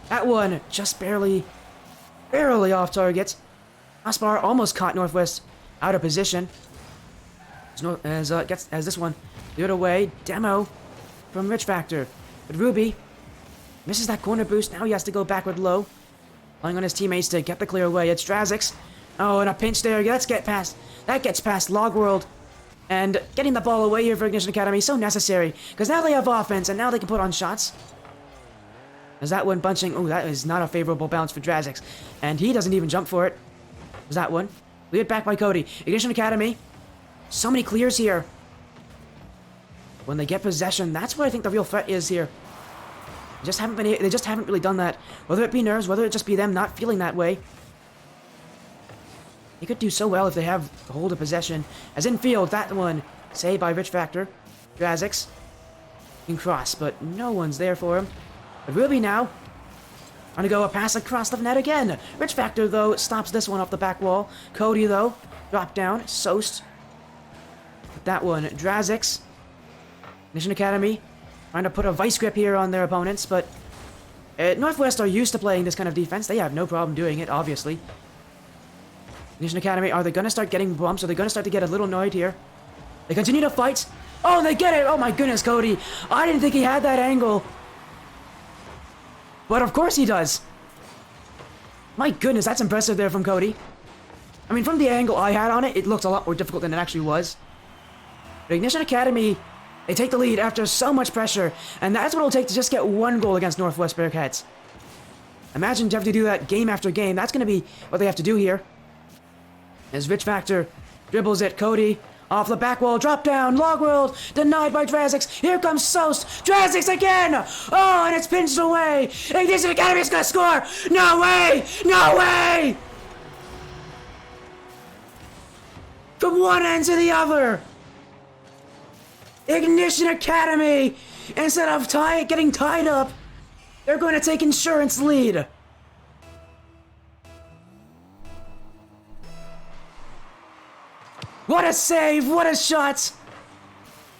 That one just barely off target. Aspar almost caught Northwest out of position. As this one cleared away. Demo from Rich Factor. But Ruby misses that corner boost. Now he has to go backward low. Relying on his teammates to get the clear away. It's Drazix. Oh, and a pinch there. That gets past Log World. And getting the ball away here for Ignition Academy is so necessary. Because now they have offense, and now they can put on shots. As that one bunching. Oh, that is not a favorable bounce for Drazix. And he doesn't even jump for it. There's that one. Cleared back by Cody. Ignition Academy. So many clears here. When they get possession, that's what I think the real threat is here. They just haven't really done that. Whether it be nerves, whether it just be them not feeling that way. They could do so well if they have hold of possession. As in field, that one saved by Rich Factor. Drazix can cross, but no one's there for him. But Ruby now trying to go a pass across the net again. Rich Factor, though, stops this one off the back wall. Cody, though, drop down. Sost. That one. Drazix. Ignition Academy trying to put a vice grip here on their opponents, but Northwest are used to playing this kind of defense. They have no problem doing it, obviously. Ignition Academy, are they going to start getting bumps? Are they going to start to get a little annoyed here? They continue to fight. Oh, they get it! Oh my goodness, Cody. I didn't think he had that angle. But of course he does. My goodness, that's impressive there from Cody. I mean, from the angle I had on it, it looked a lot more difficult than it actually was. But Ignition Academy, they take the lead after so much pressure, and that's what it'll take to just get one goal against Northwest Bearcats. Imagine you have to do that game after game. That's going to be what they have to do here. As Rich Factor dribbles it, Cody off the back wall, drop down, Log World, denied by Drazix. Here comes Sost, Drazix again! Oh, and it's pinched away! Ignition Academy is gonna score! No way! No way! From one end to the other! Ignition Academy, instead of getting tied up, they're going to take insurance lead. What a save, what a shot,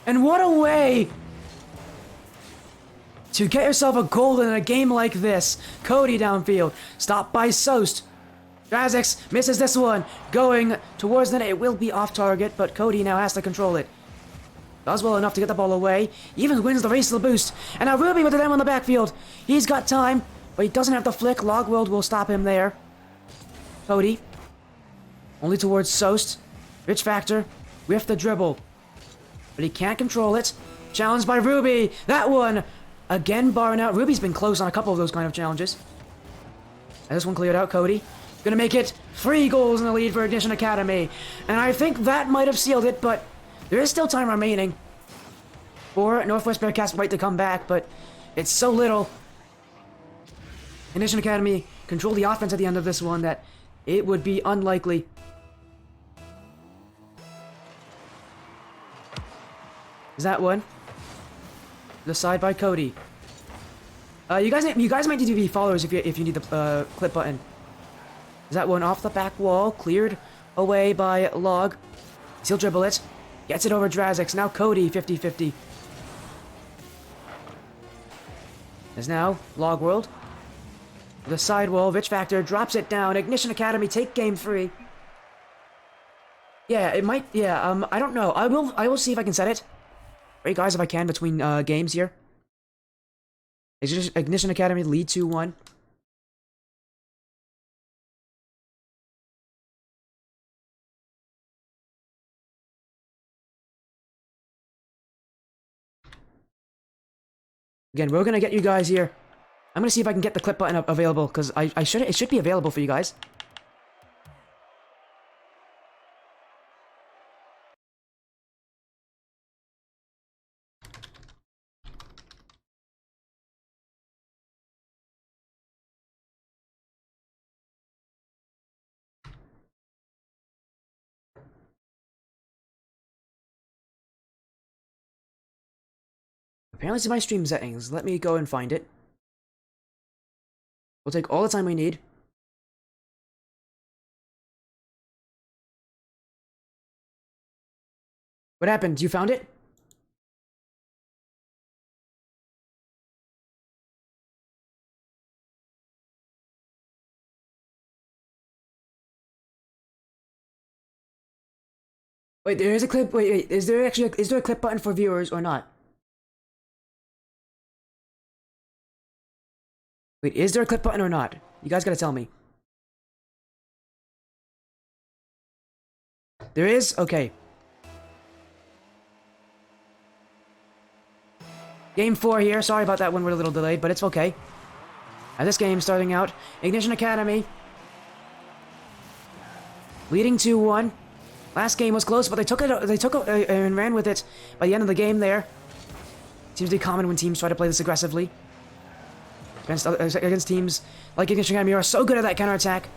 and what a way to get yourself a goal in a game like this. Cody downfield, stopped by Sost. Drazix misses this one, going towards the net. It will be off target, but Cody now has to control it. Does well enough to get the ball away, even wins the race to the boost. And now Ruby with the demo on the backfield. He's got time, but he doesn't have the flick. Log World will stop him there. Cody, only towards Sost. Rich Factor with the dribble, but he can't control it. Challenged by Ruby. That one again barring out. Ruby's been close on a couple of those kind of challenges. And this one cleared out. Cody gonna make it 3 goals in the lead for Ignition Academy, and I think that might have sealed it, but There is still time remaining for Northwest Bearcats right to come back, but it's so little. Ignition Academy control the offense at the end of this one that it would be unlikely. Is that one? The side by Cody. You guys might need to be followers if you need the clip button. Is that one off the back wall? Cleared away by Log. He'll dribble it. Gets it over Drazix. Now Cody 50-50. Is now Log World. The side wall. Rich Factor drops it down. Ignition Academy take game 3. Yeah, it might. Yeah. I don't know. I will see if I can set it. Right, guys, if I can between games here. Ignition Academy lead 2-1. Again, we're gonna get you guys here. I'm gonna see if I can get the clip button available, because it should be available for you guys. Apparently it's in my stream settings. Let me go and find it. We'll take all the time we need. What happened? You found it? Wait, there is a clip. Wait. Is there a clip button for viewers or not? Wait, is there a clip button or not? You guys gotta tell me. There is? Okay. Game 4 here. Sorry about that one, we're a little delayed, but it's okay. Now this game starting out. Ignition Academy. Leading 2-1. Last game was close, but they took it and ran with it by the end of the game there. Seems to be common when teams try to play this aggressively. Against teams like Ignition Academy are so good at that counterattack.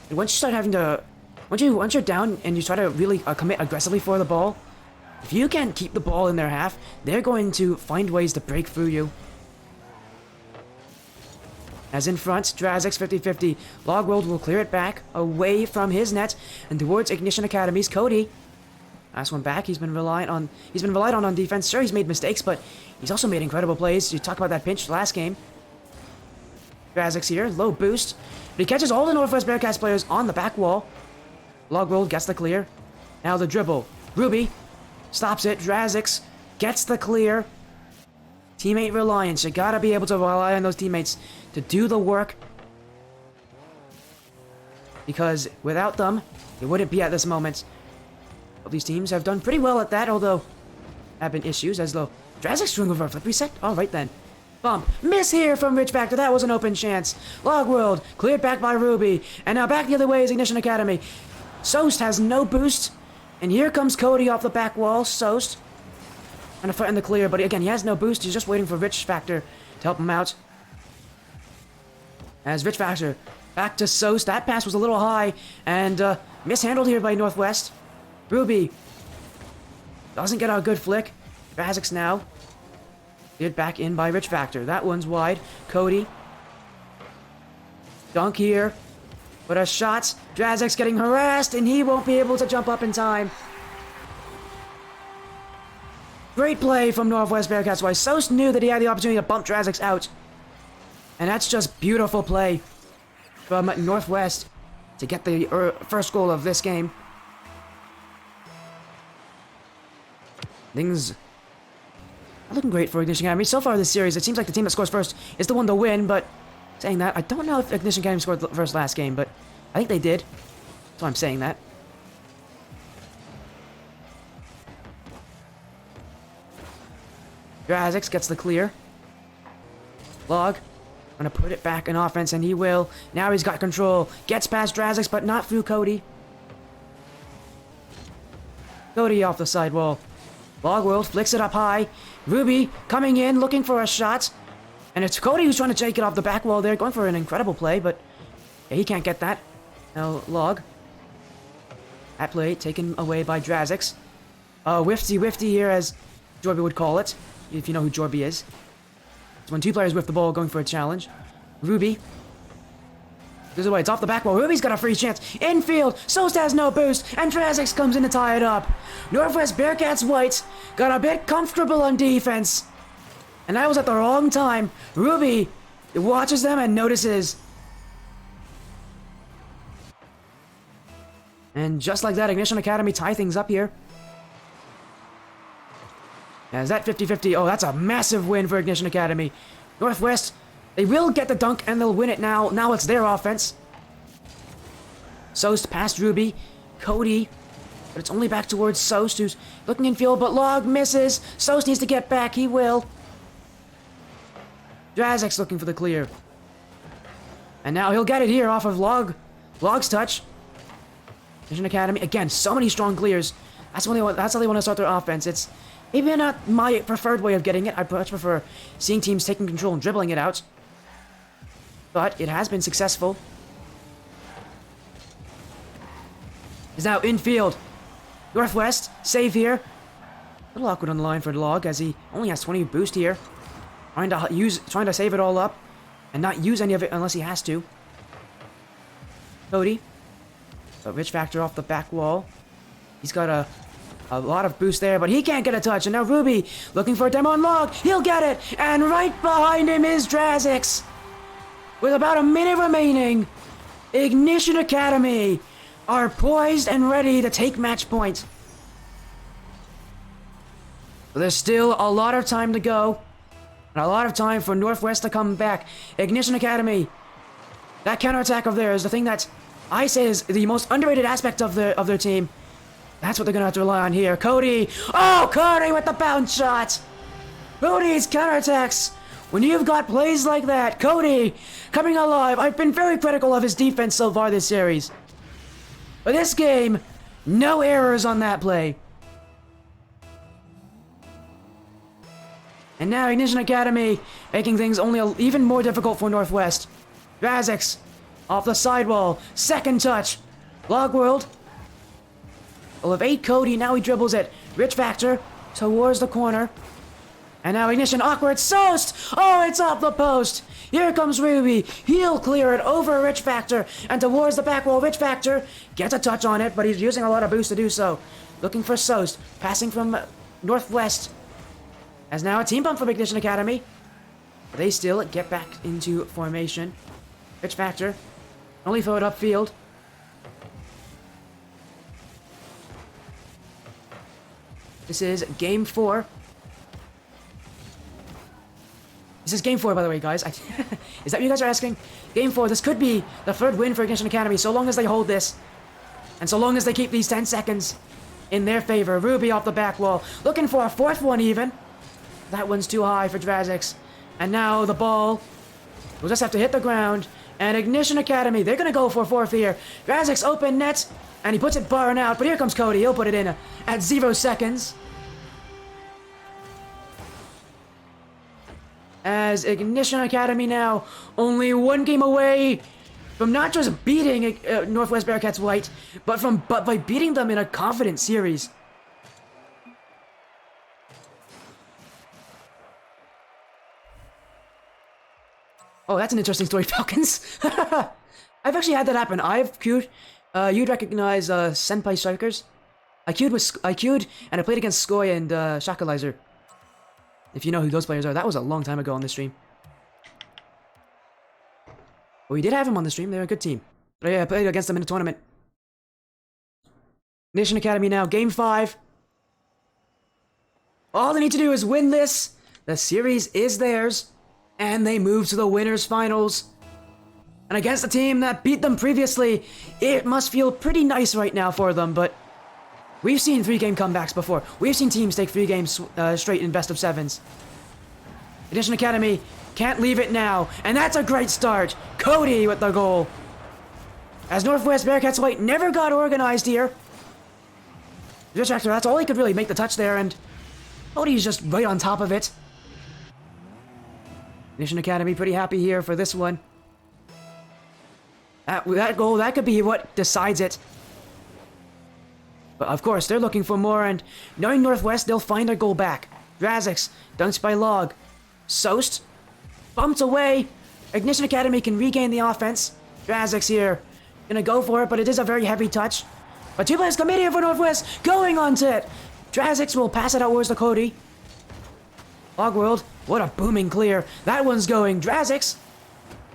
And once you start having to... Once you're down and you try to really commit aggressively for the ball, if you can't keep the ball in their half, they're going to find ways to break through you. As in front, Drazix 50-50. Logworld will clear it back away from his net and towards Ignition Academy's Cody. Last one back. He's been relied on defense. Sure, he's made mistakes, but he's also made incredible plays. You talk about that pinch last game. Drazix here, low boost. But he catches all the Northwest Bearcats players on the back wall. Logworld gets the clear. Now the dribble. Ruby stops it. Drazix gets the clear. Teammate reliance. You gotta be able to rely on those teammates to do the work. Because without them, it wouldn't be at this moment. Both these teams have done pretty well at that, although there have been issues as though Drazix doing over a flip reset. Alright then. Bump. Miss here from Rich Factor. That was an open chance. Logworld cleared back by Ruby. And now back the other way is Ignition Academy. Soast has no boost. And here comes Cody off the back wall. Soast trying to threaten the clear, but again, he has no boost. He's just waiting for Rich Factor to help him out. As Rich Factor back to Soast. That pass was a little high and mishandled here by Northwest. Ruby doesn't get a good flick. Drazix now cleared back in by Rich Factor. That one's wide. Cody. Dunk here. But a shot. Drazix getting harassed, and he won't be able to jump up in time. Great play from Northwest Bearcats. Why Soast knew that he had the opportunity to bump Drazix out. And that's just beautiful play from Northwest to get the first goal of this game. Things are looking great for Ignition Academy. So far this series, it seems like the team that scores first is the one to win, but saying that, I don't know if Ignition Academy scored first last game, but I think they did. That's why I'm saying that. Drazix gets the clear. Log gonna put it back in offense, and he will. Now he's got control. Gets past Drazix, but not through Cody. Cody off the sidewall. Logworld flicks it up high. Ruby coming in, looking for a shot. And it's Cody who's trying to take it off the back wall there, going for an incredible play, but yeah, he can't get that. Now, Log. That play taken away by Drazix. Wifty here, as Jorby would call it, if you know who Jorby is. It's when two players whiff the ball going for a challenge. Ruby. Goes away, it's off the back wall. Ruby's got a free chance. Infield, Sost has no boost, and Drazix comes in to tie it up. Northwest Bearcats White got a bit comfortable on defense. And that was at the wrong time. Ruby watches them and notices. And just like that, Ignition Academy tie things up here. Is that 50-50? Oh, that's a massive win for Ignition Academy. Northwest, they will get the dunk and they'll win it now. Now it's their offense. Sost past Ruby. Cody. But it's only back towards Sost, who's looking in field, but Log misses. Sost needs to get back. He will. Drazix looking for the clear. And now he'll get it here off of Log's touch. Vision Academy, again, so many strong clears. That's how they want to start their offense. It's maybe not my preferred way of getting it. I much prefer seeing teams taking control and dribbling it out. But it has been successful. Is now infield. Northwest, save here. A little awkward on the line for Log as he only has 20 boost here. Trying to save it all up and not use any of it unless he has to. Cody. So Rich Factor off the back wall. He's got a lot of boost there, but he can't get a touch. And now Ruby looking for a demo on Log. He'll get it. And right behind him is Drazix. With about a minute remaining, Ignition Academy are poised and ready to take match point. But there's still a lot of time to go. And a lot of time for Northwest to come back. Ignition Academy. That counterattack of theirs, the thing that I say is the most underrated aspect of their team. That's what they're going to have to rely on here. Cody. Oh, Cody with the bounce shot. Cody's counterattacks. When you've got plays like that, Cody coming alive. I've been very critical of his defense so far this series. But this game, no errors on that play. And now Ignition Academy making things only even more difficult for Northwest. Drazix off the sidewall. Second touch. Logworld. Well, of 8 Cody, now he dribbles it. Rich Factor towards the corner. And now Ignition awkward. Sost! Oh, it's off the post. Here comes Ruby. He'll clear it over Rich Factor and towards the back wall. Rich Factor gets a touch on it, but he's using a lot of boost to do so. Looking for Sost. Passing from Northwest. As now a team bump from Ignition Academy. They still get back into formation. Rich Factor. Only throw it upfield. This is game 4. This is game 4, by the way, guys. Is that what you guys are asking? Game 4. This could be the 3rd win for Ignition Academy, so long as they hold this. And so long as they keep these 10 seconds in their favor. Ruby off the back wall. Looking for a 4th one, even. That one's too high for Drazix. And now the ball will just have to hit the ground. And Ignition Academy, they're going to go for 4th here. Drazix open net. And he puts it barring out. But here comes Cody. He'll put it in at 0 seconds. As Ignition Academy now only 1 game away from not just beating Northwest Bearcats White, but by beating them in a confident series. Oh, that's an interesting story, Falcons. I've actually had that happen. I've queued. You'd recognize Senpai Strikers. I queued and I played against Skoy and Shakalizer. If you know who those players are, that was a long time ago on the stream. But we did have them on the stream. They're a good team. But yeah, I played against them in a tournament. Ignition Academy now, game 5. All they need to do is win this. The series is theirs. And they move to the winners finals. And against the team that beat them previously, it must feel pretty nice right now for them, but we've seen 3-game comebacks before. We've seen teams take 3 games straight in best of 7s. Ignition Academy can't leave it now, and that's a great start. Cody with the goal. As Northwest Bearcats White never got organized here. Rich Factor, that's all he could really make the touch there, and Cody's just right on top of it. Ignition Academy pretty happy here for this one. That goal, that could be what decides it. But of course, they're looking for more, and knowing Northwest, they'll find their goal back. Drazix, dunks by Log. Soest, bumped away. Ignition Academy can regain the offense. Drazix here, gonna go for it, but it is a very heavy touch. But two players coming here for Northwest, going onto it. Drazix will pass it outwards to Cody. Logworld, what a booming clear. That one's going. Drazix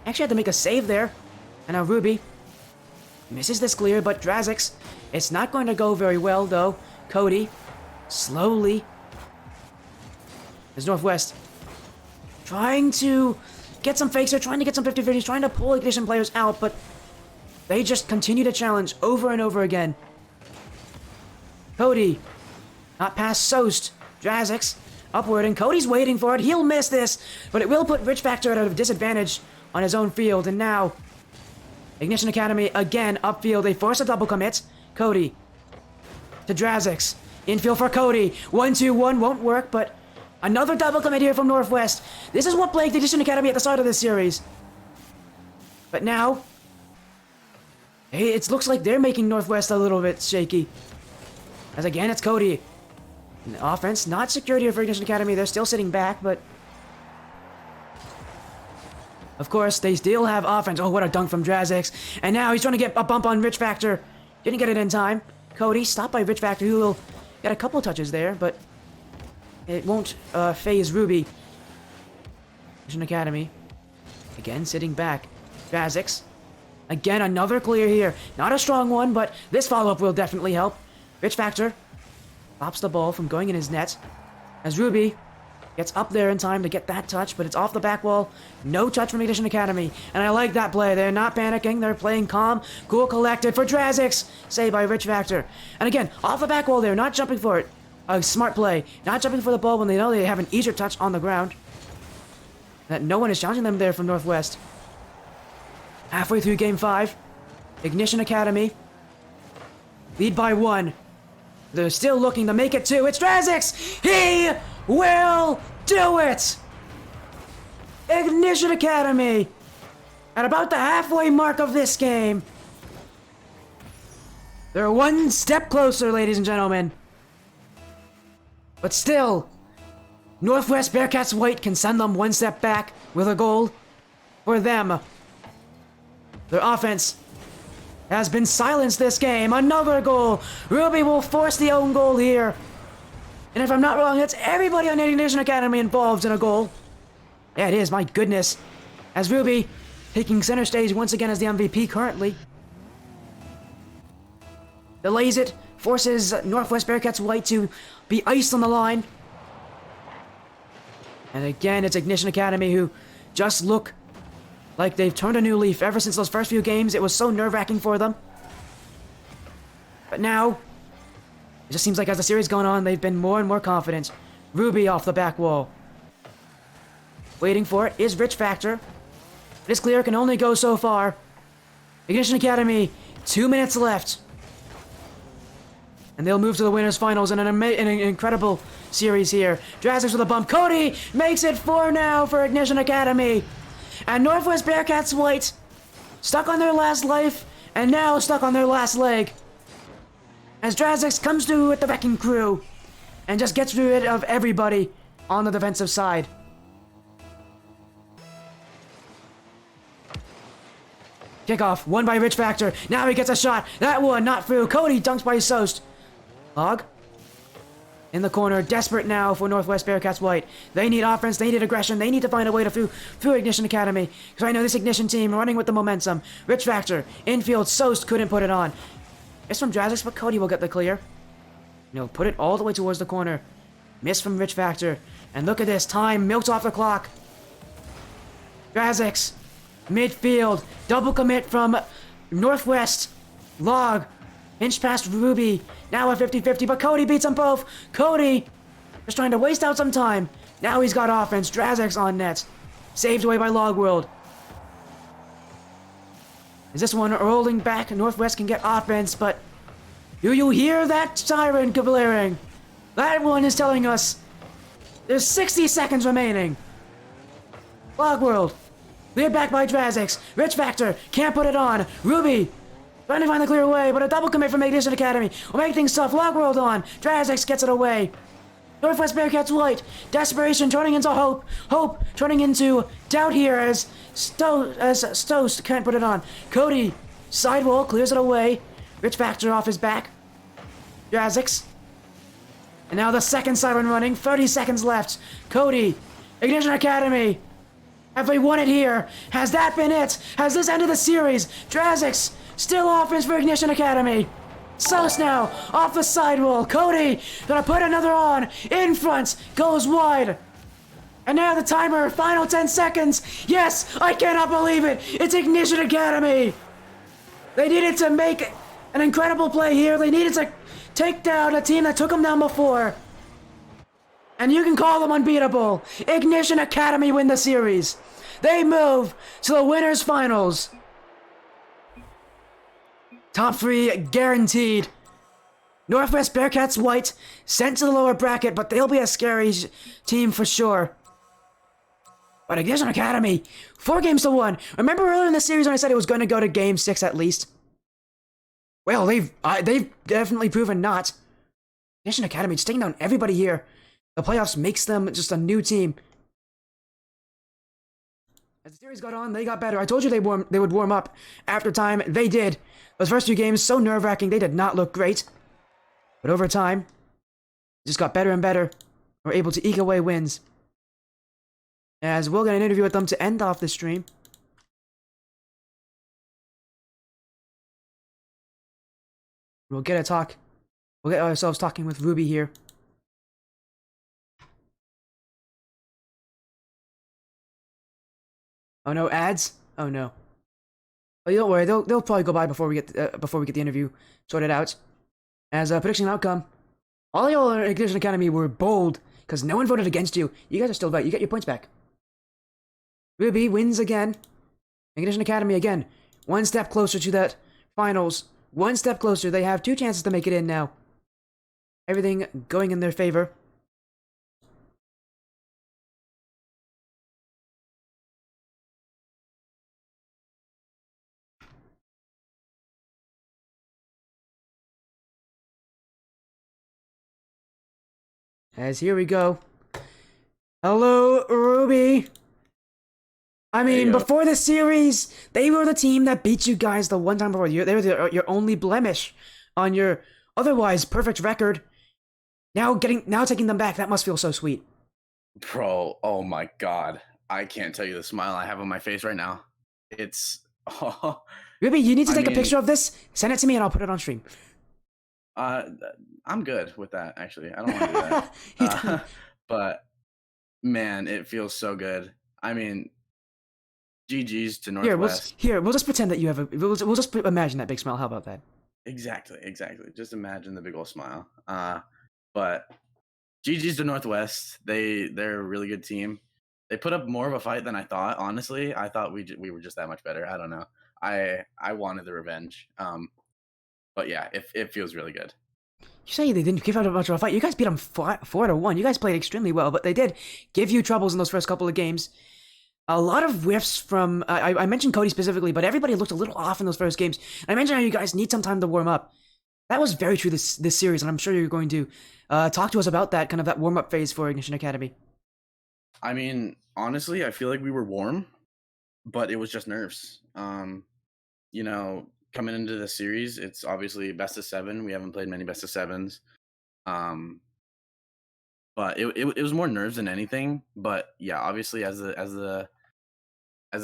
actually had to make a save there. And now Ruby misses this clear, but Drazix, it's not going to go very well, though. Cody, slowly. There's Northwest trying to get some fakes. They're trying to get some 50-50s, trying to pull Ignition players out, but they just continue to challenge over and over again. Cody, not past Soest. Drazix, upward, and Cody's waiting for it. He'll miss this, but it will put Rich Factor at a disadvantage on his own field, and now Ignition Academy again upfield. They force a double commit. Cody to Drazix. Infield for Cody. 1-2-1 won't work, but another double commit here from Northwest. This is what plagued Ignition Academy at the start of this series. But now, hey, it looks like they're making Northwest a little bit shaky. As again, it's Cody. And offense, not secured here for Ignition Academy. They're still sitting back, but of course, they still have offense. Oh, what a dunk from Drazix. And now he's trying to get a bump on Rich Factor. Didn't get it in time. Cody, stopped by Rich Factor, who will get a couple touches there, but it won't phase Ruby. Mission Academy. Again, sitting back. Drazix. Again, another clear here. Not a strong one, but this follow-up will definitely help. Rich Factor stops the ball from going in his net. As Ruby gets up there in time to get that touch, but it's off the back wall. No touch from Ignition Academy. And I like that play. They're not panicking. They're playing calm, cool, collected for Drazix. Saved by Rich Factor. And again, off the back wall there, not jumping for it. A smart play. Not jumping for the ball when they know they have an easier touch on the ground. That no one is challenging them there from Northwest. Halfway through Game 5. Ignition Academy lead by 1. They're still looking to make it 2. It's Drazix! He will do it! Ignition Academy at about the halfway mark of this game. They're one step closer, ladies and gentlemen. But still, Northwest Bearcats White can send them one step back with a goal for them. Their offense has been silenced this game. Another goal. Ruby will force the own goal here. And if I'm not wrong, it's everybody on Ignition Academy involved in a goal. Yeah, it is, my goodness. As Ruby taking center stage once again as the MVP currently. Delays it, forces Northwest Bearcats White to be iced on the line. And again, it's Ignition Academy who just look like they've turned a new leaf. Ever since those first few games, it was so nerve-wracking for them. But now, it just seems like as the series gone on, they've been more and more confident. Ruby off the back wall. Waiting for it is Rich Factor. This clear can only go so far. Ignition Academy, 2 minutes left. And they'll move to the winners finals in an incredible series here. Drazix with a bump. Cody makes it 4 now for Ignition Academy. And Northwest Bearcats White stuck on their last life and now stuck on their last leg. As Drazix comes through with the wrecking crew and just gets rid of everybody on the defensive side. Kickoff, won by Rich Factor. Now he gets a shot. That one not through. Cody dunks by Soest. Log in the corner, desperate now for Northwest Bearcats White. They need offense, they need aggression, they need to find a way to through Ignition Academy. Because I know this Ignition team running with the momentum. Rich Factor, infield, Soest couldn't put it on. It's from Drazix, but Cody will get the clear. No, put it all the way towards the corner. Miss from Rich Factor. And look at this, time milked off the clock. Drazix, midfield, double commit from Northwest. Log, inch past Ruby. Now a 50-50, but Cody beats them both. Cody just trying to waste out some time. Now he's got offense. Drazix on net. Saved away by Logworld. Is this one rolling back? Northwest can get offense, but Do you hear that siren blaring? That one is telling us there's 60 seconds remaining. Log World, cleared back by Drazix. Rich Factor, can't put it on. Ruby, trying to find the clear way, but a double commit from Ignition Academy will make things tough. Log World on. Drazix gets it away. Northwest Bearcats White. Desperation turning into hope. Hope turning into doubt here as Stoast can't put it on. Cody, sidewall, clears it away. Rich Factor off his back. Drazix. And now the second siren running. 30 seconds left. Cody, Ignition Academy. Have they won it here? Has that been it? Has this ended the series? Drazix, still offense for Ignition Academy. Souse now, off the sidewall. Cody, gonna put another on. In front, goes wide. And now the timer, final 10 seconds. Yes, I cannot believe it. It's Ignition Academy. They needed to make an incredible play here. They needed to take down a team that took them down before. And you can call them unbeatable. Ignition Academy win the series. They move to the winners finals. Top 3 guaranteed. Northwest Bearcats White sent to the lower bracket, but they'll be a scary team for sure. But Ignition Academy, 4 games to 1. Remember earlier in the series when I said it was going to go to Game 6 at least? Well, they've definitely proven not. Ignition Academy just taking down everybody here. The playoffs makes them just a new team. As the series got on, they got better. I told you they would warm up after time. They did. Those first 2 games, so nerve-wracking, they did not look great. But over time, it just got better and better. We're able to eke away wins. As we'll get an interview with them to end off the stream. We'll get ourselves talking with Ruby here. Oh no, ads? Oh no. Oh, don't worry, they'll probably go by before we get the interview sorted out. As a prediction outcome, all y'all in Ignition Academy were bold because no one voted against you. You guys are still right. You get your points back. Ruby wins again. Ignition Academy again, 1 step closer to that finals. 1 step closer. They have 2 chances to make it in now. Everything going in their favor. As here we go. Hello, Ruby. I mean, before the series, they were the team that beat you guys the one time before. They were your only blemish on your otherwise perfect record. Now taking them back, that must feel so sweet. Bro, oh my god. I can't tell you the smile I have on my face right now. It's... Oh, Ruby, you need to take a picture of this, send it to me, and I'll put it on stream. I'm good with that, actually. I don't want to do that. But, man, it feels so good. I mean, GG's to Northwest. We'll just pretend that you have we'll just imagine that big smile. How about that? Exactly. Just imagine the big old smile. But GG's to Northwest. They're a really good team. They put up more of a fight than I thought, honestly. I thought we were just that much better. I don't know. I wanted the revenge. But yeah, it feels really good. You say they didn't give out much of a fight. You guys beat them 4-1. You guys played extremely well, but they did give you troubles in those first couple of games. A lot of whiffs from... I mentioned Cody specifically, but everybody looked a little off in those first games. I mentioned how you guys need some time to warm up. That was very true this series, and I'm sure you're going to talk to us about that, kind of that warm-up phase for Ignition Academy. I mean, honestly, I feel like we were warm, but it was just nerves. You know, coming into the series, it's obviously best of 7. We haven't played many best of 7s. But it was more nerves than anything. But yeah, obviously as the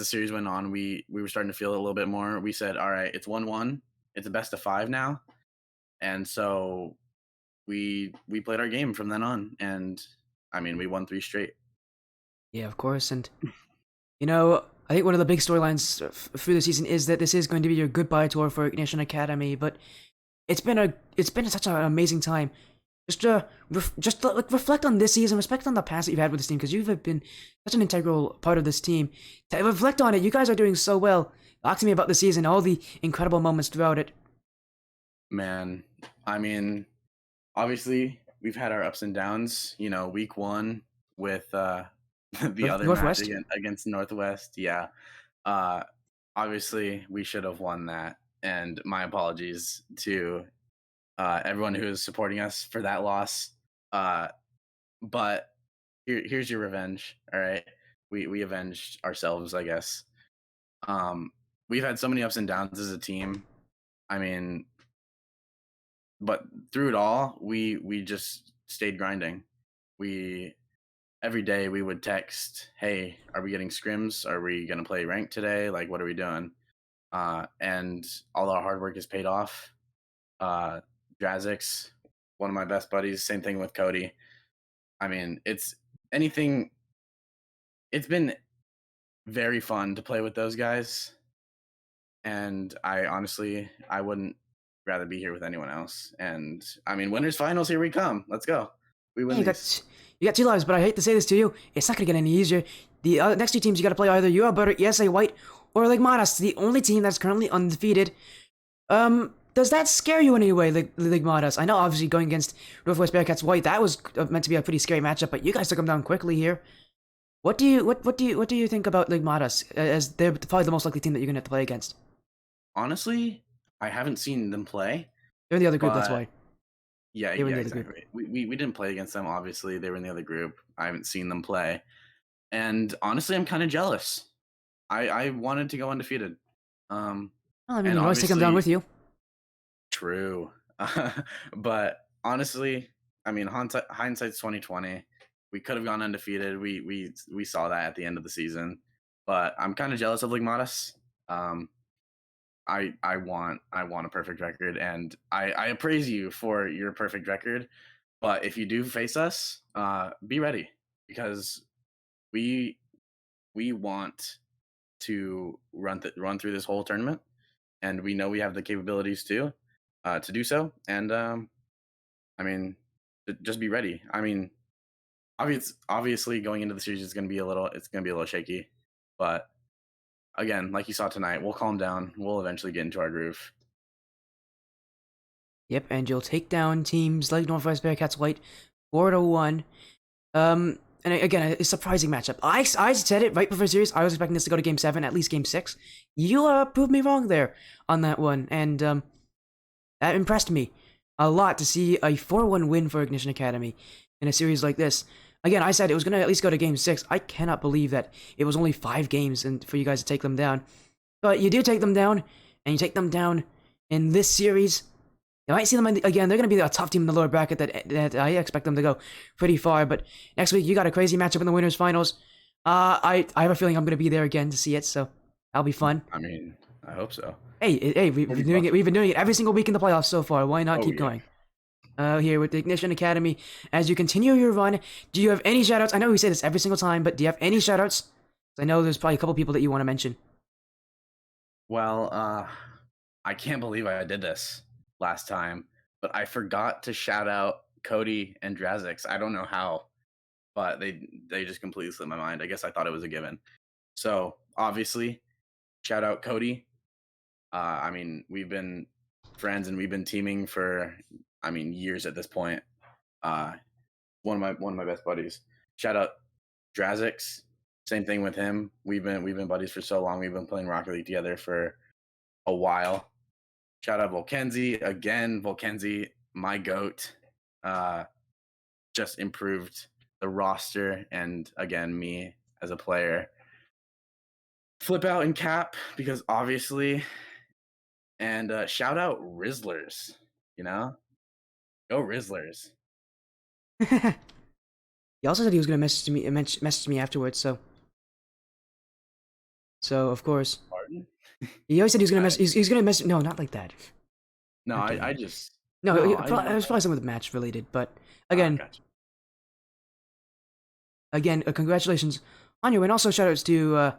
series went on, we were starting to feel it a little bit more. We said, all right, it's 1-1. It's a best of 5 now. And so we played our game from then on. And I mean, we won 3 straight. Yeah, of course. And, you know, I think one of the big storylines through the season is that this is going to be your goodbye tour for Ignition Academy. But it's been such an amazing time. Just reflect on this season, reflect on the past that you've had with this team, because you've been such an integral part of this team. To reflect on it, you guys are doing so well. Talk to me about the season, all the incredible moments throughout it. Man, I mean, obviously we've had our ups and downs. You know, week 1 with the other match Northwest. against Northwest. Yeah. Uh, obviously we should have won that, and my apologies to everyone who is supporting us for that loss. Uh, but here's your revenge. All right, we avenged ourselves, I guess. Um, we've had so many ups and downs as a team. I mean, but through it all, we just stayed grinding. We every day we would text, "Hey, are we getting scrims? Are we gonna play ranked today? Like, what are we doing?" And all our hard work has paid off. Uh, Drazix, one of my best buddies. Same thing with Cody. I mean, it's anything. It's been very fun to play with those guys, and I wouldn't rather be here with anyone else. And I mean, winners finals, here we come. Let's go. We Yeah, win these. you got 2 lives, but I hate to say this to you, it's not gonna get any easier. The next 2 teams you got to play either you are better ESA White or Ligmatas, the only team that's currently undefeated. Does that scare you in any way, Ligmatas? I know obviously going against Northwest Bearcats White, that was meant to be a pretty scary matchup, but you guys took them down quickly here. What do you think about Ligmatas as they're probably the most likely team that you're gonna have to play against? Honestly, I haven't seen them play, They're in the other group, that's but why. yeah, They were in yeah, the other group. exactly. We didn't play against them. Obviously, they were in the other group. I haven't seen them play, and honestly, I'm kind of jealous. I wanted to go undefeated. Well, I mean, And you can always take them down obviously, with you. true. But honestly, I mean, hindsight's 2020. We could have gone undefeated. We saw that at the end of the season. But I'm kind of jealous of Ligmatas. Um, I want a perfect record, and I appraise you for your perfect record. But if you do face us, be ready, because we we want to run through this whole tournament, and we know we have the capabilities to do so. And I mean, just be ready. I mean, obviously going into the series is going to be it's going to be a little shaky, but again, like you saw tonight, we'll calm down. We'll eventually get into our groove. Yep, and you'll take down teams like Northwest Bearcats White 4-1. And again, a surprising matchup. I said it right before the series. I was expecting this to go to Game 7, at least Game 6. You proved me wrong there on that one, and that impressed me a lot to see a 4-1 win for Ignition Academy in a series like this. Again, I said it was going to at least go to Game 6. I cannot believe that it was only 5 games and for you guys to take them down. But you do take them down, and you take them down in this series. You might see them again. They're going to be a tough team in the lower bracket that I expect them to go pretty far. But next week, you got a crazy matchup in the winners finals. I have a feeling I'm going to be there again to see it, so that'll be fun. I mean, I hope so. Hey, we've been doing it. We've been doing it every single week in the playoffs so far. Why not keep going? Here with the Ignition Academy, as you continue your run, do you have any shoutouts? I know we say this every single time, but do you have any shoutouts? I know there's probably a couple people that you want to mention. Well, I can't believe I did this last time, but I forgot to shout out Cody and Drazix. I don't know how, but they just completely slipped my mind. I guess I thought it was a given. So obviously, shout out Cody. I mean, we've been friends and we've been teaming for, I mean, years at this point. One of my best buddies. Shout out Drazix. Same thing with him. We've been buddies for so long. We've been playing Rocket League together for a while. Shout out Volkenzi again. Volkenzi, my goat. Just improved the roster, and again, me as a player. Flip out and cap, because obviously, and shout out Rizzlers. You know, go Rizzlers. He also said he was going to message me afterwards. So of course. Pardon? He always said he was gonna mess. He's gonna mess. No, not like that. No, I just No, no, it was probably something with match related. But again, gotcha. congratulations on your win. Also, shoutouts to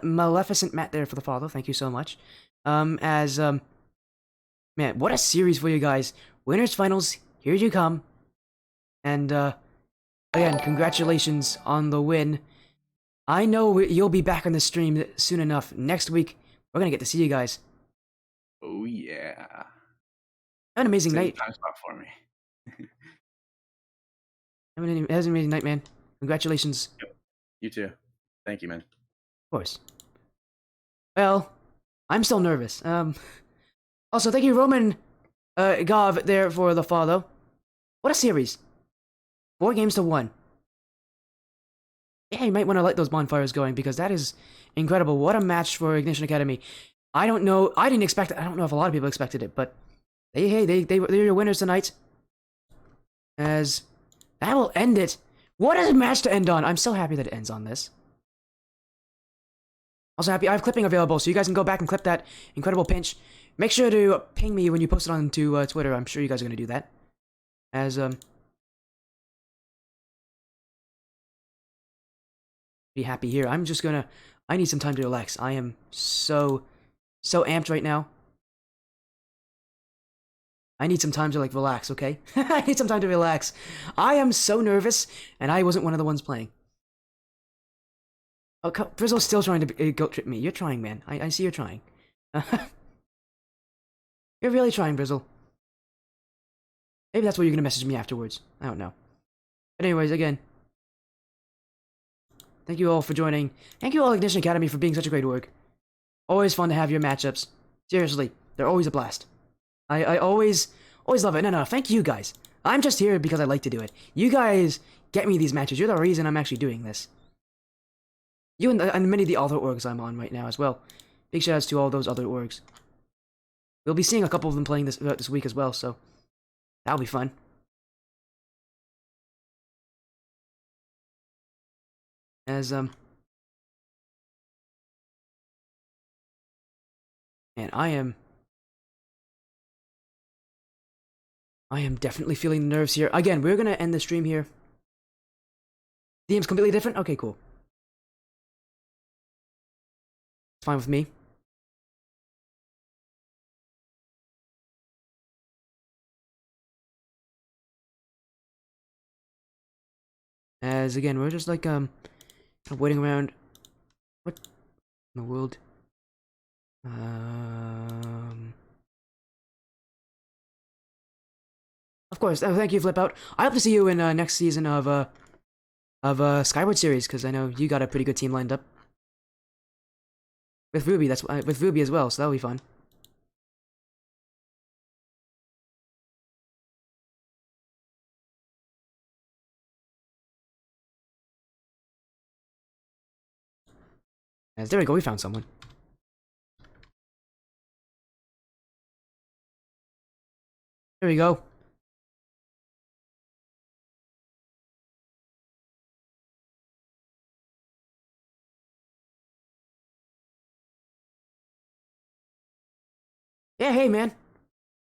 Maleficent Matt there for the follow. Thank you so much. Man, what a series for you guys. Winners finals. Here you come. And again, congratulations on the win. I know you'll be back on the stream soon enough. Next week, we're gonna get to see you guys. Oh yeah. Have an amazing Save night. the time spot for me. Have an amazing night, man. Congratulations. You too. Thank you, man. Of course. Well, I'm still nervous. Also, thank you, Roman Gov, there for the follow. What a series. 4 games to 1. Yeah, you might want to let those bonfires going because that is incredible. What a match for Ignition Academy. I don't know. I didn't expect it. I don't know if a lot of people expected it, but they're your winners tonight. As that will end it. What a match to end on. I'm so happy that it ends on this. Also happy I have clipping available, so you guys can go back and clip that incredible pinch. Make sure to ping me when you post it onto Twitter. I'm sure you guys are going to do that. As, be happy here. I'm just gonna... I need some time to relax. I am so amped right now. I need some time to, like, relax, okay? I need some time to relax. I am so nervous, and I wasn't one of the ones playing. Oh, Brizzle's still trying to guilt trip me. You're trying, man. I see you're trying. You're really trying, Brizzle. Maybe that's why you're gonna message me afterwards. I don't know. But anyways, again, thank you all for joining. Thank you all, Ignition Academy, for being such a great org. Always fun to have your matchups. Seriously, they're always a blast. I always love it. No, thank you guys. I'm just here because I like to do it. You guys get me these matches. You're the reason I'm actually doing this. You and many of the other orgs I'm on right now as well. Big shout outs to all those other orgs. We'll be seeing a couple of them playing this week as well, so that'll be fun. As man, I am definitely feeling the nerves here. Again, we're gonna end the stream here. DM's completely different? Okay, cool. It's fine with me. As again, we're just like waiting around. What in the world? Of course, thank you, Flip Out. I hope to see you in next season of Skyward Series, because I know you got a pretty good team lined up with Ruby. That's with Ruby as well, so that'll be fun. As there we go, we found someone. There we go. Yeah, hey man.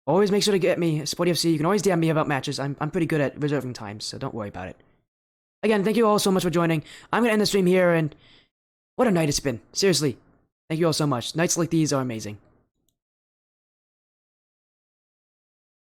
Always make sure to get me Sporty FC. You can always DM me about matches. I'm pretty good at reserving times, so don't worry about it. Again, thank you all so much for joining. I'm gonna end the stream here, and what a night it's been. Seriously, thank you all so much. Nights like these are amazing.